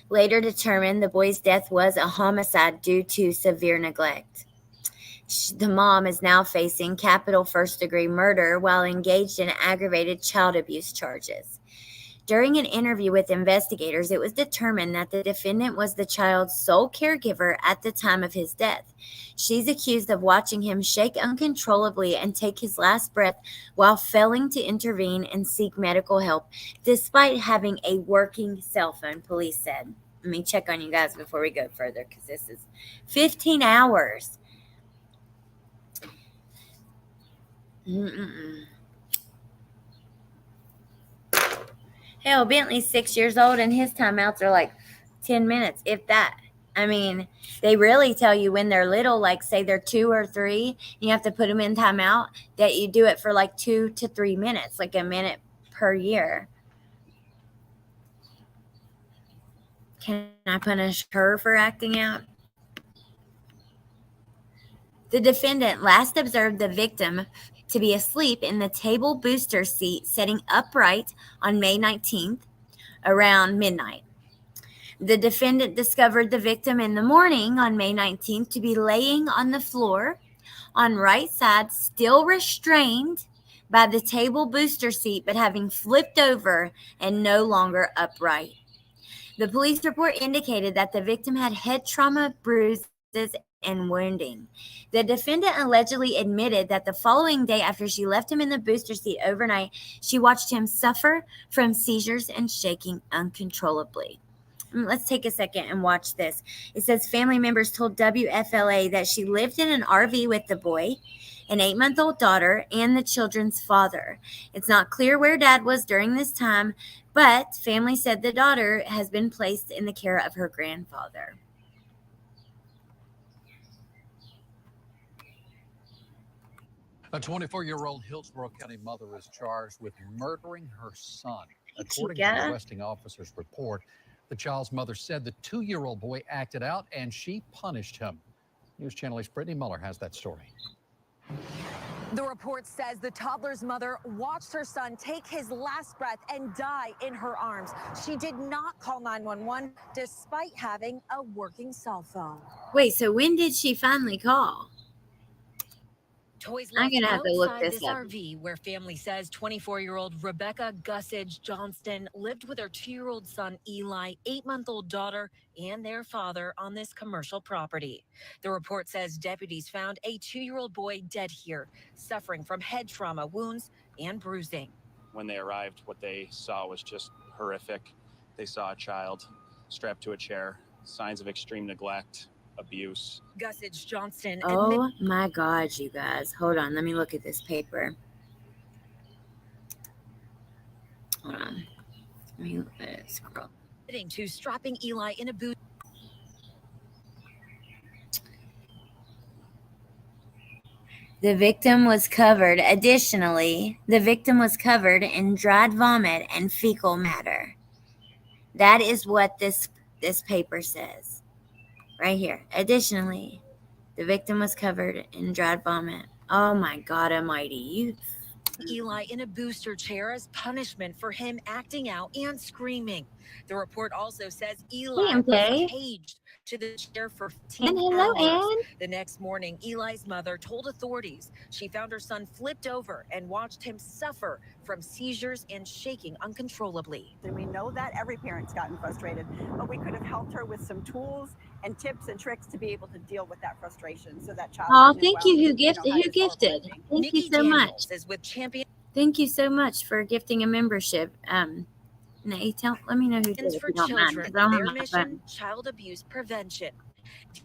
later determined the boy's death was a homicide due to severe neglect. The mom is now facing capital first-degree murder while engaged in aggravated child abuse charges. During an interview with investigators, it was determined that the defendant was the child's sole caregiver at the time of his death. She's accused of watching him shake uncontrollably and take his last breath while failing to intervene and seek medical help, despite having a working cell phone, police said. Let me check on you guys before we go further because this is 15 hours. Hell, Bentley's 6 years old and his timeouts are like 10 minutes, if that. I mean, they really tell you when they're little, like say they're 2 or 3, you have to put them in timeout, that you do it for like 2 to 3 minutes, like a minute per year. Can I punish her for acting out? The defendant last observed the victim to be asleep in the table booster seat sitting upright on May 19th around midnight. The defendant discovered the victim in the morning on May 19th to be laying on the floor on right side, still restrained by the table booster seat, but having flipped over and no longer upright. The police report indicated that the victim had head trauma, bruises, and wounding. The defendant allegedly admitted that the following day after she left him in the booster seat overnight, she watched him suffer from seizures and shaking uncontrollably. Let's take a second and watch this. It says family members told WFLA that she lived in an RV with the boy an 8-month-old daughter, and the children's father. It's not clear where Dad was during this time, but family said the daughter has been placed in the care of her grandfather. A 24-year-old Hillsborough County mother is charged with murdering her son. According to the arresting officer's report, the child's mother said the 2-year-old boy acted out and she punished him. News Channel 8's Brittany Muller has that story. The report says the toddler's mother watched her son take his last breath and die in her arms. She did not call 911 despite having a working cell phone. Wait, so when did she finally call? Toys I'm left gonna have to look outside this this up. RV where family says 24-year-old Rebecca Gussage Johnston lived with her 2-year-old son Eli, 8-month-old daughter, and their father on this commercial property. The report says deputies found a 2-year-old boy dead here, suffering from head trauma, wounds, and bruising. When they arrived, what they saw was just horrific. They saw a child strapped to a chair, signs of extreme neglect, abuse. Gussage Johnston Oh my God, you guys. Hold on. Let me look at this paper. Hold on. Let me look at it. Scroll. admitting to strapping Eli in a boot. The victim was covered. Additionally, the victim was covered in dried vomit and fecal matter. That is what this paper says. Right here. Additionally, the victim was covered in dried vomit. Oh my God almighty. You. Eli in a booster chair as punishment for him acting out and screaming. The report also says Eli was caged to the chair for 15 hours. The next morning, Eli's mother told authorities she found her son flipped over and watched him suffer from seizures and shaking uncontrollably. And we know that every parent's gotten frustrated, but we could have helped her with some tools and tips and tricks to be able to deal with that frustration so that child. Oh, thank you. Who gifted? Thank you so much. Is with Champion. Thank you so much for gifting a membership. Nate, let me know who did it, for if you don't mind, children, 'cause I don't have their my mission, phone. child abuse prevention.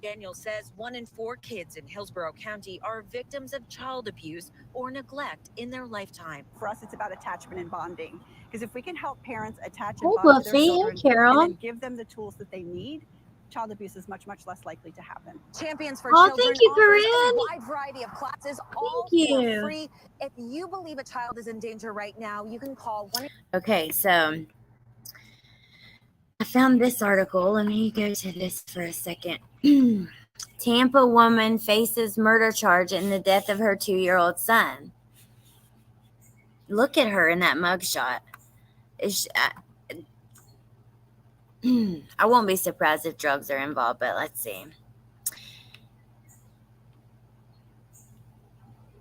Daniel says 1 in 4 kids in Hillsborough County are victims of child abuse or neglect in their lifetime. For us, it's about attachment and bonding. Because if we can help parents attach Hey, and bond to their Buffy. children Carol. and then give them the tools that they need, child abuse is much, much less likely to happen. Champions for Oh, Children thank you, offers a Corinne. wide variety of classes, all you. for free. If you believe a child is in danger right now, you can call 1. Okay, so I found this article. Let me go to this for a second. Tampa woman faces murder charge in the death of her 2-year-old son. Look at her in that mugshot. I won't be surprised if drugs are involved, but let's see.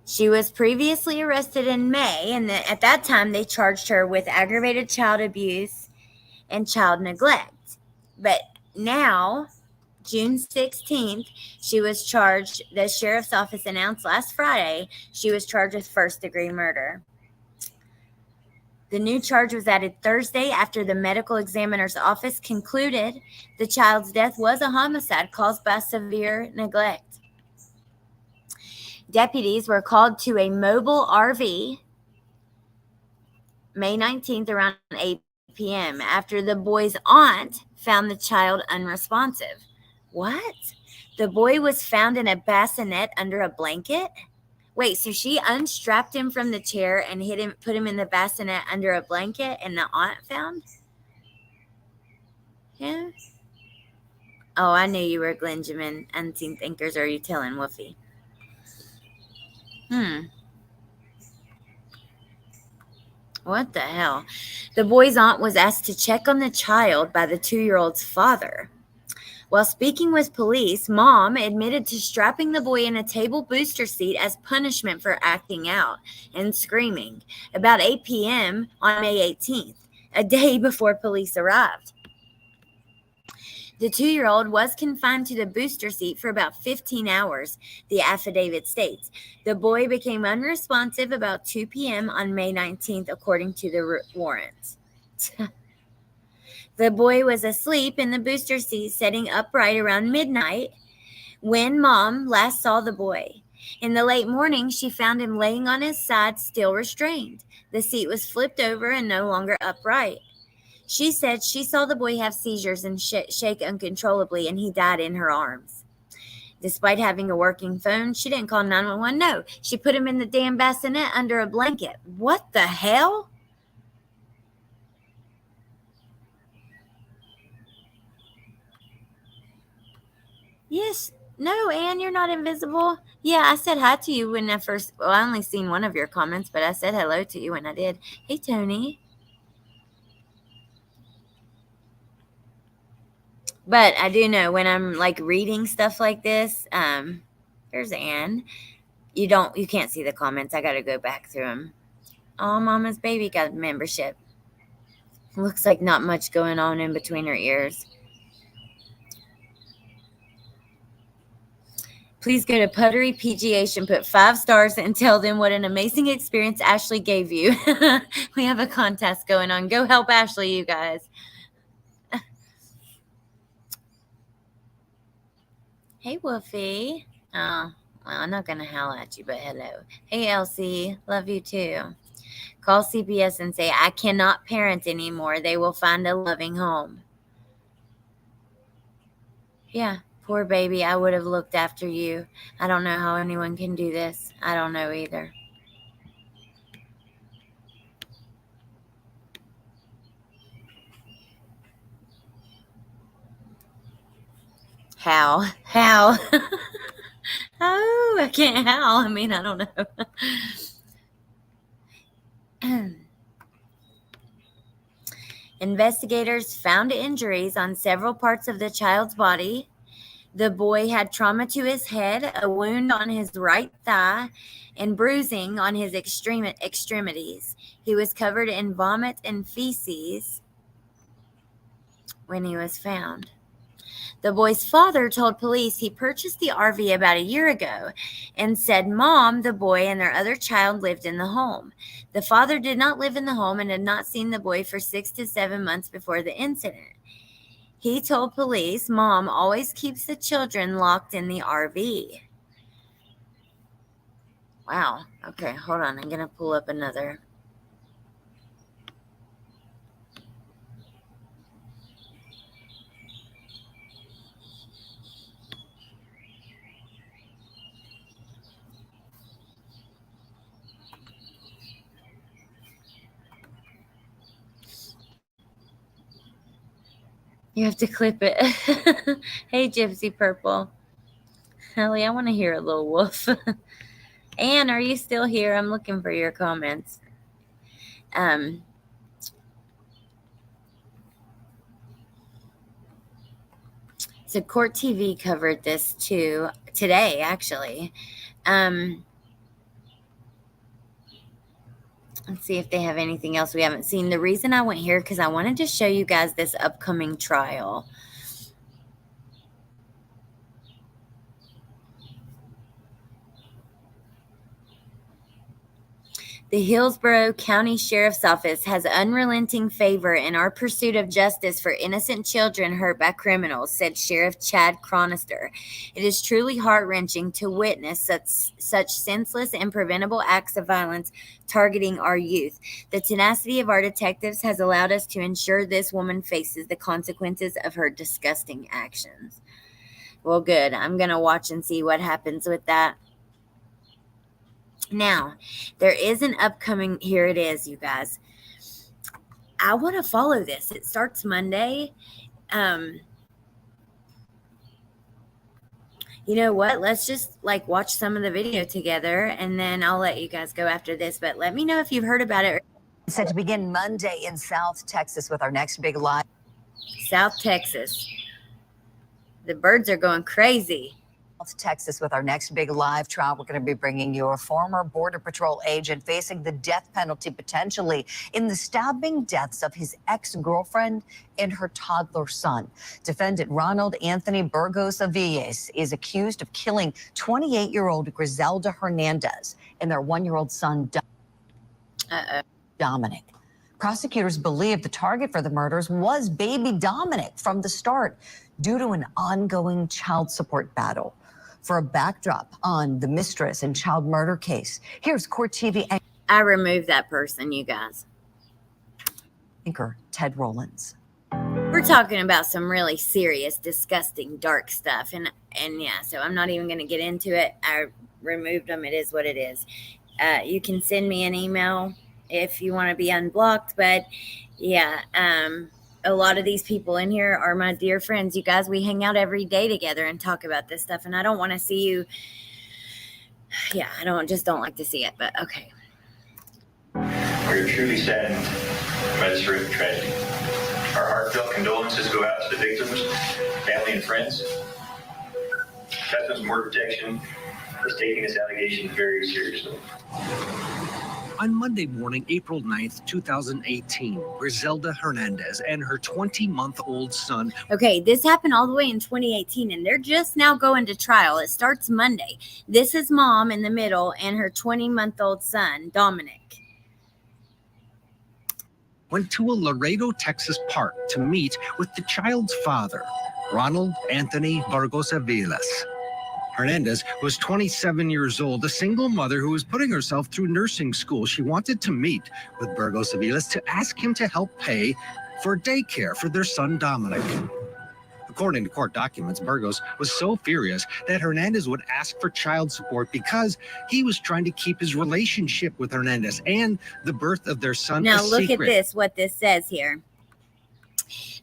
She was previously arrested in May, and at that time they charged her with aggravated child abuse and child neglect. But now, June 16th, she was charged, the sheriff's office announced last Friday, she was charged with first-degree murder. The new charge was added Thursday after the medical examiner's office concluded the child's death was a homicide caused by severe neglect. Deputies were called to a mobile RV May 19th around 8 p.m. after the boy's aunt found the child unresponsive. What? The boy was found in a bassinet under a blanket? Wait, so she unstrapped him from the chair and put him in the bassinet under a blanket, and the aunt found him? Oh, I knew you were Glenjamin. Unseen Thinkers. Are you telling Woofy? What the hell? The boy's aunt was asked to check on the child by the 2-year-old's father. While speaking with police, Mom admitted to strapping the boy in a table booster seat as punishment for acting out and screaming about 8 p.m. on May 18th, a day before police arrived. The 2-year-old was confined to the booster seat for about 15 hours, the affidavit states. The boy became unresponsive about 2 p.m. on May 19th, according to the warrant. The boy was asleep in the booster seat, sitting upright around midnight when Mom last saw the boy. In the late morning, she found him laying on his side, still restrained. The seat was flipped over and no longer upright. She said she saw the boy have seizures and shake uncontrollably, and he died in her arms. Despite having a working phone, she didn't call 911. No, she put him in the damn bassinet under a blanket. What the hell? Yes. No, Ann, you're not invisible. Yeah, I said hi to you when I first... Well, I only seen one of your comments, but I said hello to you when I did. Hey, Tony. But I do know when I'm, like, reading stuff like this, there's Ann. You can't see the comments. I got to go back through them. Oh, Mama's baby got membership. Looks like not much going on in between her ears. Please go to Puttery PGH and put 5 stars and tell them what an amazing experience Ashley gave you. We have a contest going on. Go help Ashley, you guys. Hey, Wolfie. Oh, well, I'm not going to howl at you, but hello. Hey, Elsie. Love you too. Call CPS and say, I cannot parent anymore. They will find a loving home. Yeah, poor baby. I would have looked after you. I don't know how anyone can do this. I don't know either. How? Oh, I can't howl. I mean, I don't know. Investigators found injuries on several parts of the child's body. The boy had trauma to his head, a wound on his right thigh, and bruising on his extremities. He was covered in vomit and feces when he was found. The boy's father told police he purchased the RV about a year ago and said Mom, the boy, and their other child lived in the home. The father did not live in the home and had not seen the boy for 6 to 7 months before the incident. He told police Mom always keeps the children locked in the RV. Wow. Okay, hold on. I'm going to pull up another. You have to clip it. Hey, Gypsy Purple. Ellie, I want to hear a little wolf. Anne, are you still here? I'm looking for your comments. So Court TV covered this too today, actually. Let's see if they have anything else we haven't seen. The reason I went here because I wanted to show you guys this upcoming trial. The Hillsborough County Sheriff's Office has unrelenting favor in our pursuit of justice for innocent children hurt by criminals, said Sheriff Chad Chronister. It is truly heart-wrenching to witness such senseless and preventable acts of violence targeting our youth. The tenacity of our detectives has allowed us to ensure this woman faces the consequences of her disgusting actions. Well, good. I'm going to watch and see what happens with that. Now, there is an upcoming, here it is, you guys. I want to follow this. It starts Monday. You know what? Let's just watch some of the video together, and then I'll let you guys go after this. But let me know if you've heard about it. It's set to begin Monday in South Texas with our next big live. South Texas. The birds are going crazy. Texas with our next big live trial. We're going to be bringing you a former Border Patrol agent facing the death penalty potentially in the stabbing deaths of his ex-girlfriend and her toddler son. Defendant Ronald Anthony Burgos Avilles is accused of killing 28-year-old Griselda Hernandez and their 1-year-old son, Dominic. Prosecutors believe the target for the murders was baby Dominic from the start due to an ongoing child support battle. for a backdrop on the mistress and child murder case. Here's Court TV I removed that person, you guys. Anchor Ted Rollins. We're talking about some really serious, disgusting, dark stuff. And yeah, so I'm not even going to get into it. I removed them. It is what it is. You can send me an email if you want to be unblocked. But yeah, a lot of these people in here are my dear friends. You guys, we hang out every day together and talk about this stuff. And I don't want to see you. Yeah, I don't like to see it. But okay. We're truly saddened by this horrific tragedy. Our heartfelt condolences go out to the victims, family, and friends. Customs and Border Protection is taking this allegation very seriously. On Monday morning, April 9th, 2018, Griselda Hernandez and her 20-month-old son. Okay, this happened all the way in 2018, and they're just now going to trial. It starts Monday. This is mom in the middle and her 20-month-old son, Dominic. Went to a Laredo, Texas park to meet with the child's father, Ronald Anthony Vargas Aviles. Hernandez was 27 years old, a single mother who was putting herself through nursing school. She wanted to meet with Vargas Aviles to ask him to help pay for daycare for their son, Dominic. According to court documents, Burgos was so furious that Hernandez would ask for child support because he was trying to keep his relationship with Hernandez and the birth of their son a secret. Now look at this, what this says here.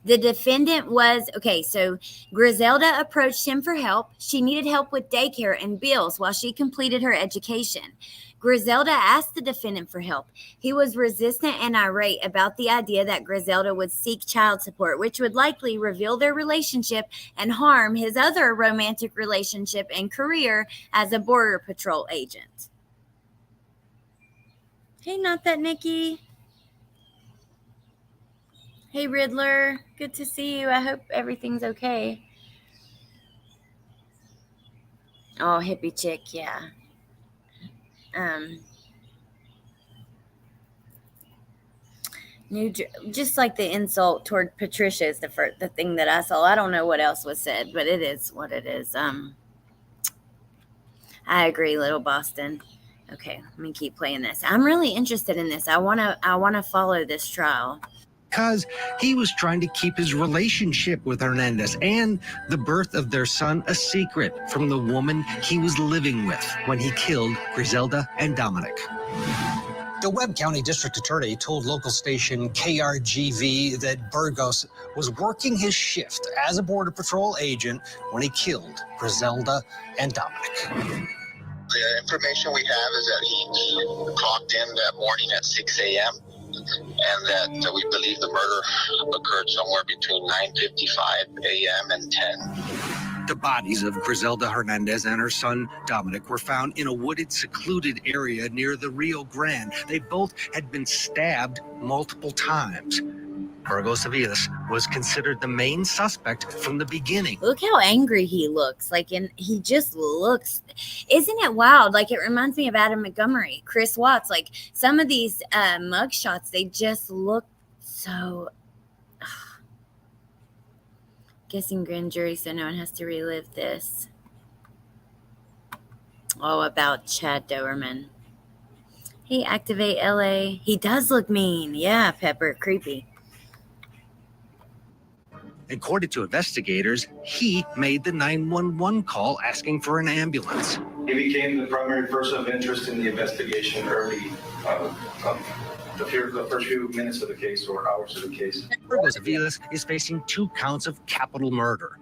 The defendant was, okay, so Griselda approached him for help. She needed help with daycare and bills while she completed her education. Griselda asked the defendant for help. He was resistant and irate about the idea that Griselda would seek child support, which would likely reveal their relationship and harm his other romantic relationship and career as a Border Patrol agent. Hey, not that Nikki. Hey, Riddler. Good to see you. I hope everything's okay. Oh, hippie chick, yeah. Just like the insult toward Patricia is the thing that I saw. I don't know what else was said, but it is what it is. I agree, Little Boston. Okay, let me keep playing this. I'm really interested in this. I wanna follow this trial. Because he was trying to keep his relationship with Hernandez and the birth of their son a secret from the woman he was living with when he killed Griselda and Dominic. The Webb County District Attorney told local station KRGV that Burgos was working his shift as a Border Patrol agent when he killed Griselda and Dominic. The information we have is that he clocked in that morning at 6 a.m. and that we believe the murder occurred somewhere between 9:55 a.m. and 10. The bodies of Griselda Hernandez and her son Dominic were found in a wooded, secluded area near the Rio Grande. They both had been stabbed multiple times. Vargas Aviles was considered the main suspect from the beginning. Look how angry he looks. He just looks. Isn't it wild? Like, it reminds me of Adam Montgomery, Chris Watts. Like, some of these mug shots, they just look so. Guessing grand jury, so no one has to relive this. Oh, about Chad Doerman. Hey, Activate LA. He does look mean. Yeah, Pepper. Creepy. According to investigators, he made the 911 call asking for an ambulance. He became the primary person of interest in the investigation early, the first few minutes of the case or hours of the case. Vargas Aviles is facing 2 counts of capital murder.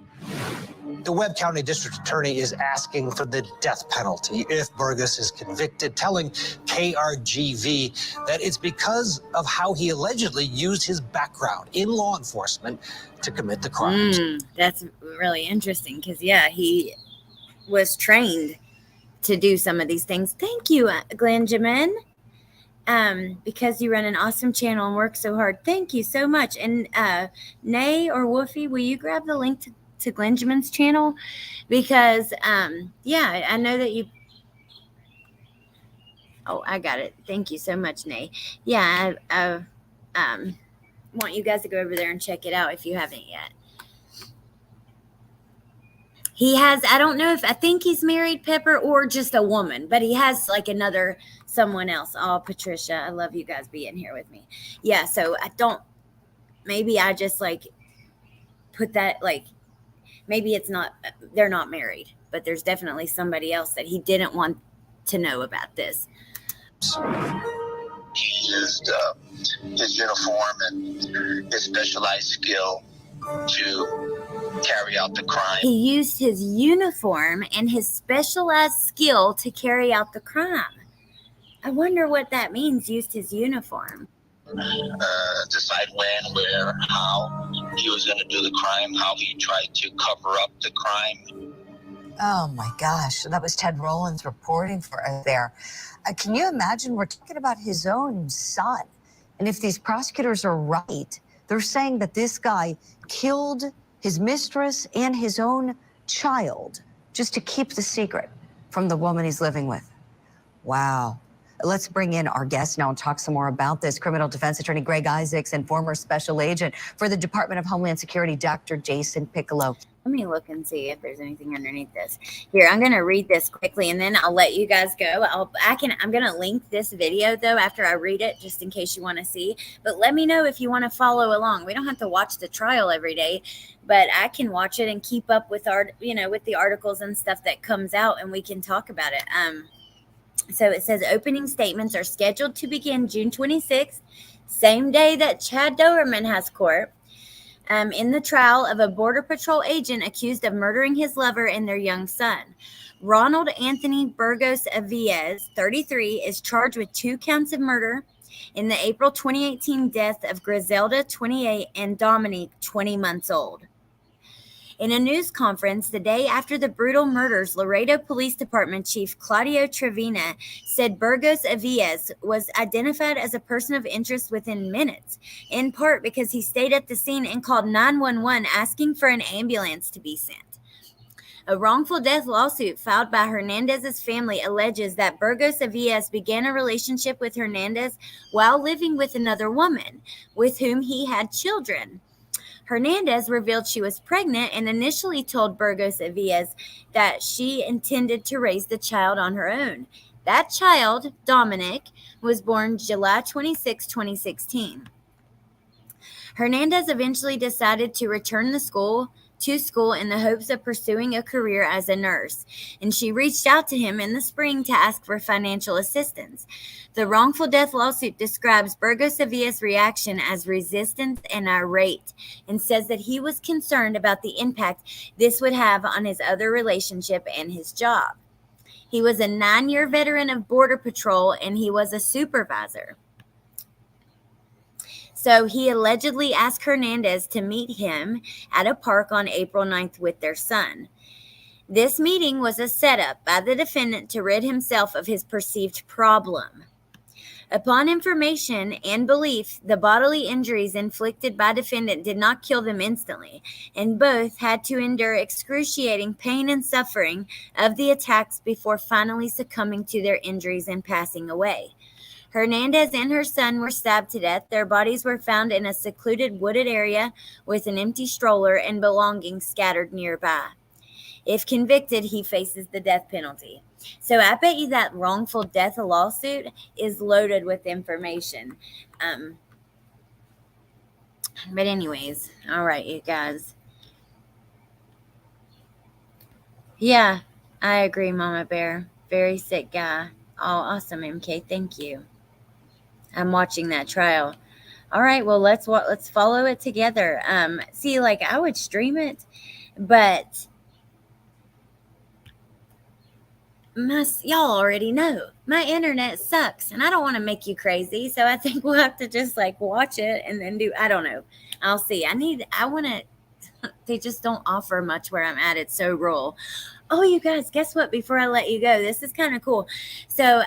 The Webb County District Attorney is asking for the death penalty if Burgos is convicted, telling KRGV that it's because of how he allegedly used his background in law enforcement to commit the crimes. That's really interesting because, yeah, he was trained to do some of these things. Thank you, Glenjamin. Because you run an awesome channel and work so hard. Thank you so much. And Nay or Woofy, will you grab the link to Glenjamin's channel? Because yeah, I know that you. Oh, I got it. Thank you so much, Nay. Yeah, I want you guys to go over there and check it out if you haven't yet. He has, I don't know if, I think he's married, Pepper, or just a woman, but he has like another, someone else. Oh, Patricia, I love you guys being here with me. Yeah, so maybe I just like put that, like, maybe it's not, they're not married, but there's definitely somebody else that he didn't want to know about this. He used his uniform and his specialized skill to carry out the crime. He used his uniform and his specialized skill to carry out the crime. I wonder what that means, used his uniform. Decide when, where, how he was going to do the crime, how he tried to cover up the crime. Oh my gosh, that was Ted Rowlands reporting for us there. Can you imagine? We're talking about his own son. And if these prosecutors are right, they're saying that this guy killed his mistress and his own child just to keep the secret from the woman he's living with. Wow. Let's bring in our guest now and talk some more about this. Criminal defense attorney Greg Isaacs and former special agent for the Department of Homeland Security, Dr. Jason Piccolo. Let me look and see if there's anything underneath this. Here, I'm going to read this quickly and then I'll let you guys go. I'm going to link this video though after I read it, just in case you want to see. But let me know if you want to follow along. We don't have to watch the trial every day, but I can watch it and keep up with with the articles and stuff that comes out, and we can talk about it. So it says opening statements are scheduled to begin June 26th, same day that Chad Doerman has court. In the trial of a Border Patrol agent accused of murdering his lover and their young son. Ronald Anthony Burgos Aviez, 33, is charged with 2 counts of murder in the April 2018 death of Griselda, 28, and Dominique, 20 months old. In a news conference the day after the brutal murders, Laredo Police Department Chief Claudio Trevina said Burgos Aviez was identified as a person of interest within minutes, in part because he stayed at the scene and called 911 asking for an ambulance to be sent. A wrongful death lawsuit filed by Hernandez's family alleges that Burgos Aviez began a relationship with Hernandez while living with another woman, with whom he had children. Hernandez revealed she was pregnant and initially told Burgos Aviez that she intended to raise the child on her own. That child, Dominic, was born July 26, 2016. Hernandez eventually decided to return to school in the hopes of pursuing a career as a nurse, and she reached out to him in the spring to ask for financial assistance. The wrongful death lawsuit describes Burgos Aviez's reaction as resistant and irate, and says that he was concerned about the impact this would have on his other relationship and his job. He was a 9-year veteran of Border Patrol, and he was a supervisor. So he allegedly asked Hernandez to meet him at a park on April 9th with their son. This meeting was a setup by the defendant to rid himself of his perceived problem. Upon information and belief, the bodily injuries inflicted by defendant did not kill them instantly, and both had to endure excruciating pain and suffering of the attacks before finally succumbing to their injuries and passing away. Hernandez and her son were stabbed to death. Their bodies were found in a secluded wooded area with an empty stroller and belongings scattered nearby. If convicted, he faces the death penalty. So I bet you that wrongful death lawsuit is loaded with information. But anyways, all right, you guys. Yeah, I agree, Mama Bear. Very sick guy. Oh, awesome, MK. Thank you. I'm watching that trial. All right, well, let's follow it together. See, like, I would stream it, but y'all already know my internet sucks, and I don't want to make you crazy. So I think we'll have to just like watch it and then I don't know. I'll see. I want to. They just don't offer much where I'm at. It's so rural. Oh, you guys, guess what? Before I let you go, this is kind of cool. So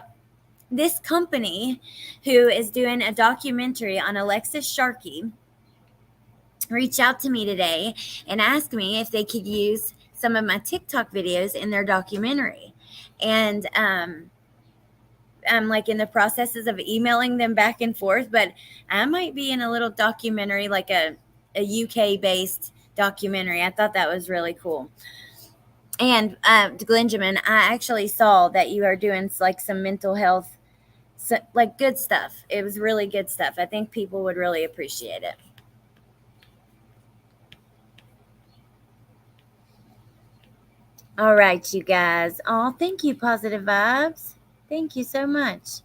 this company who is doing a documentary on Alexis Sharkey reached out to me today and asked me if they could use some of my TikTok videos in their documentary. And I'm like in the processes of emailing them back and forth, but I might be in a little documentary, like a UK based documentary. I thought that was really cool. And Glenjamin, I actually saw that you are doing like some mental health, like good stuff. It was really good stuff. I think people would really appreciate it. All right, you guys. Oh, thank you, Positive Vibes. Thank you so much.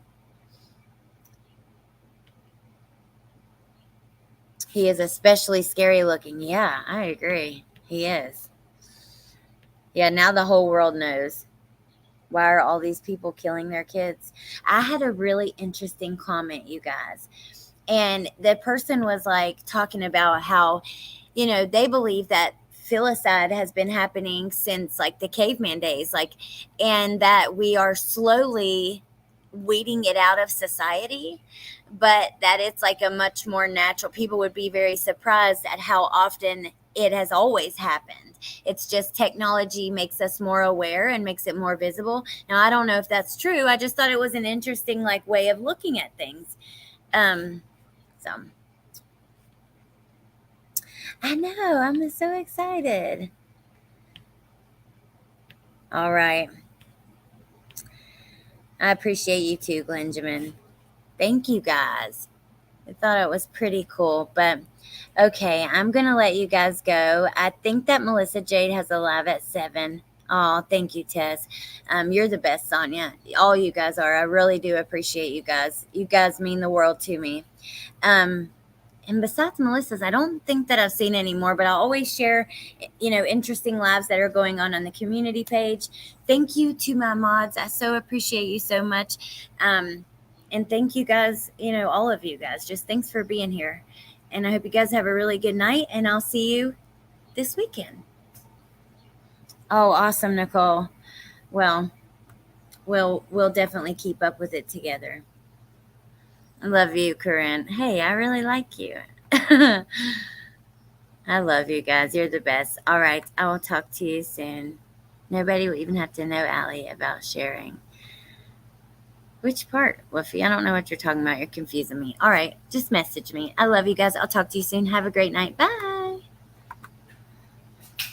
He is especially scary looking. Yeah, I agree. He is. Yeah, now the whole world knows. Why are all these people killing their kids? I had a really interesting comment, you guys. And the person was like talking about how, they believe that filicide has been happening since like the caveman days, like, and that we are slowly weeding it out of society, but that it's like a much more natural. People would be very surprised at how often it has always happened. It's just technology makes us more aware and makes it more visible. Now, I don't know if that's true. I just thought it was an interesting like way of looking at things. So I know, I'm so excited. All right. I appreciate you too, Glenjamin. Thank you guys. I thought it was pretty cool, but okay, I'm going to let you guys go. I think that Melissa Jade has a live at 7. Oh, thank you, Tess. You're the best, Sonia. All you guys are. I really do appreciate you guys. You guys mean the world to me. And besides Melissa's, I don't think that I've seen any more, but I'll always share, interesting lives that are going on the community page. Thank you to my mods. I so appreciate you so much. And thank you guys, all of you guys. Just thanks for being here. And I hope you guys have a really good night, and I'll see you this weekend. Oh, awesome, Nicole. Well, we'll definitely keep up with it together. I love you, Corinne. Hey, I really like you. I love you guys. You're the best. All right. I will talk to you soon. Nobody will even have to know, Allie, about sharing. Which part, Woofy? I don't know what you're talking about. You're confusing me. All right. Just message me. I love you guys. I'll talk to you soon. Have a great night. Bye.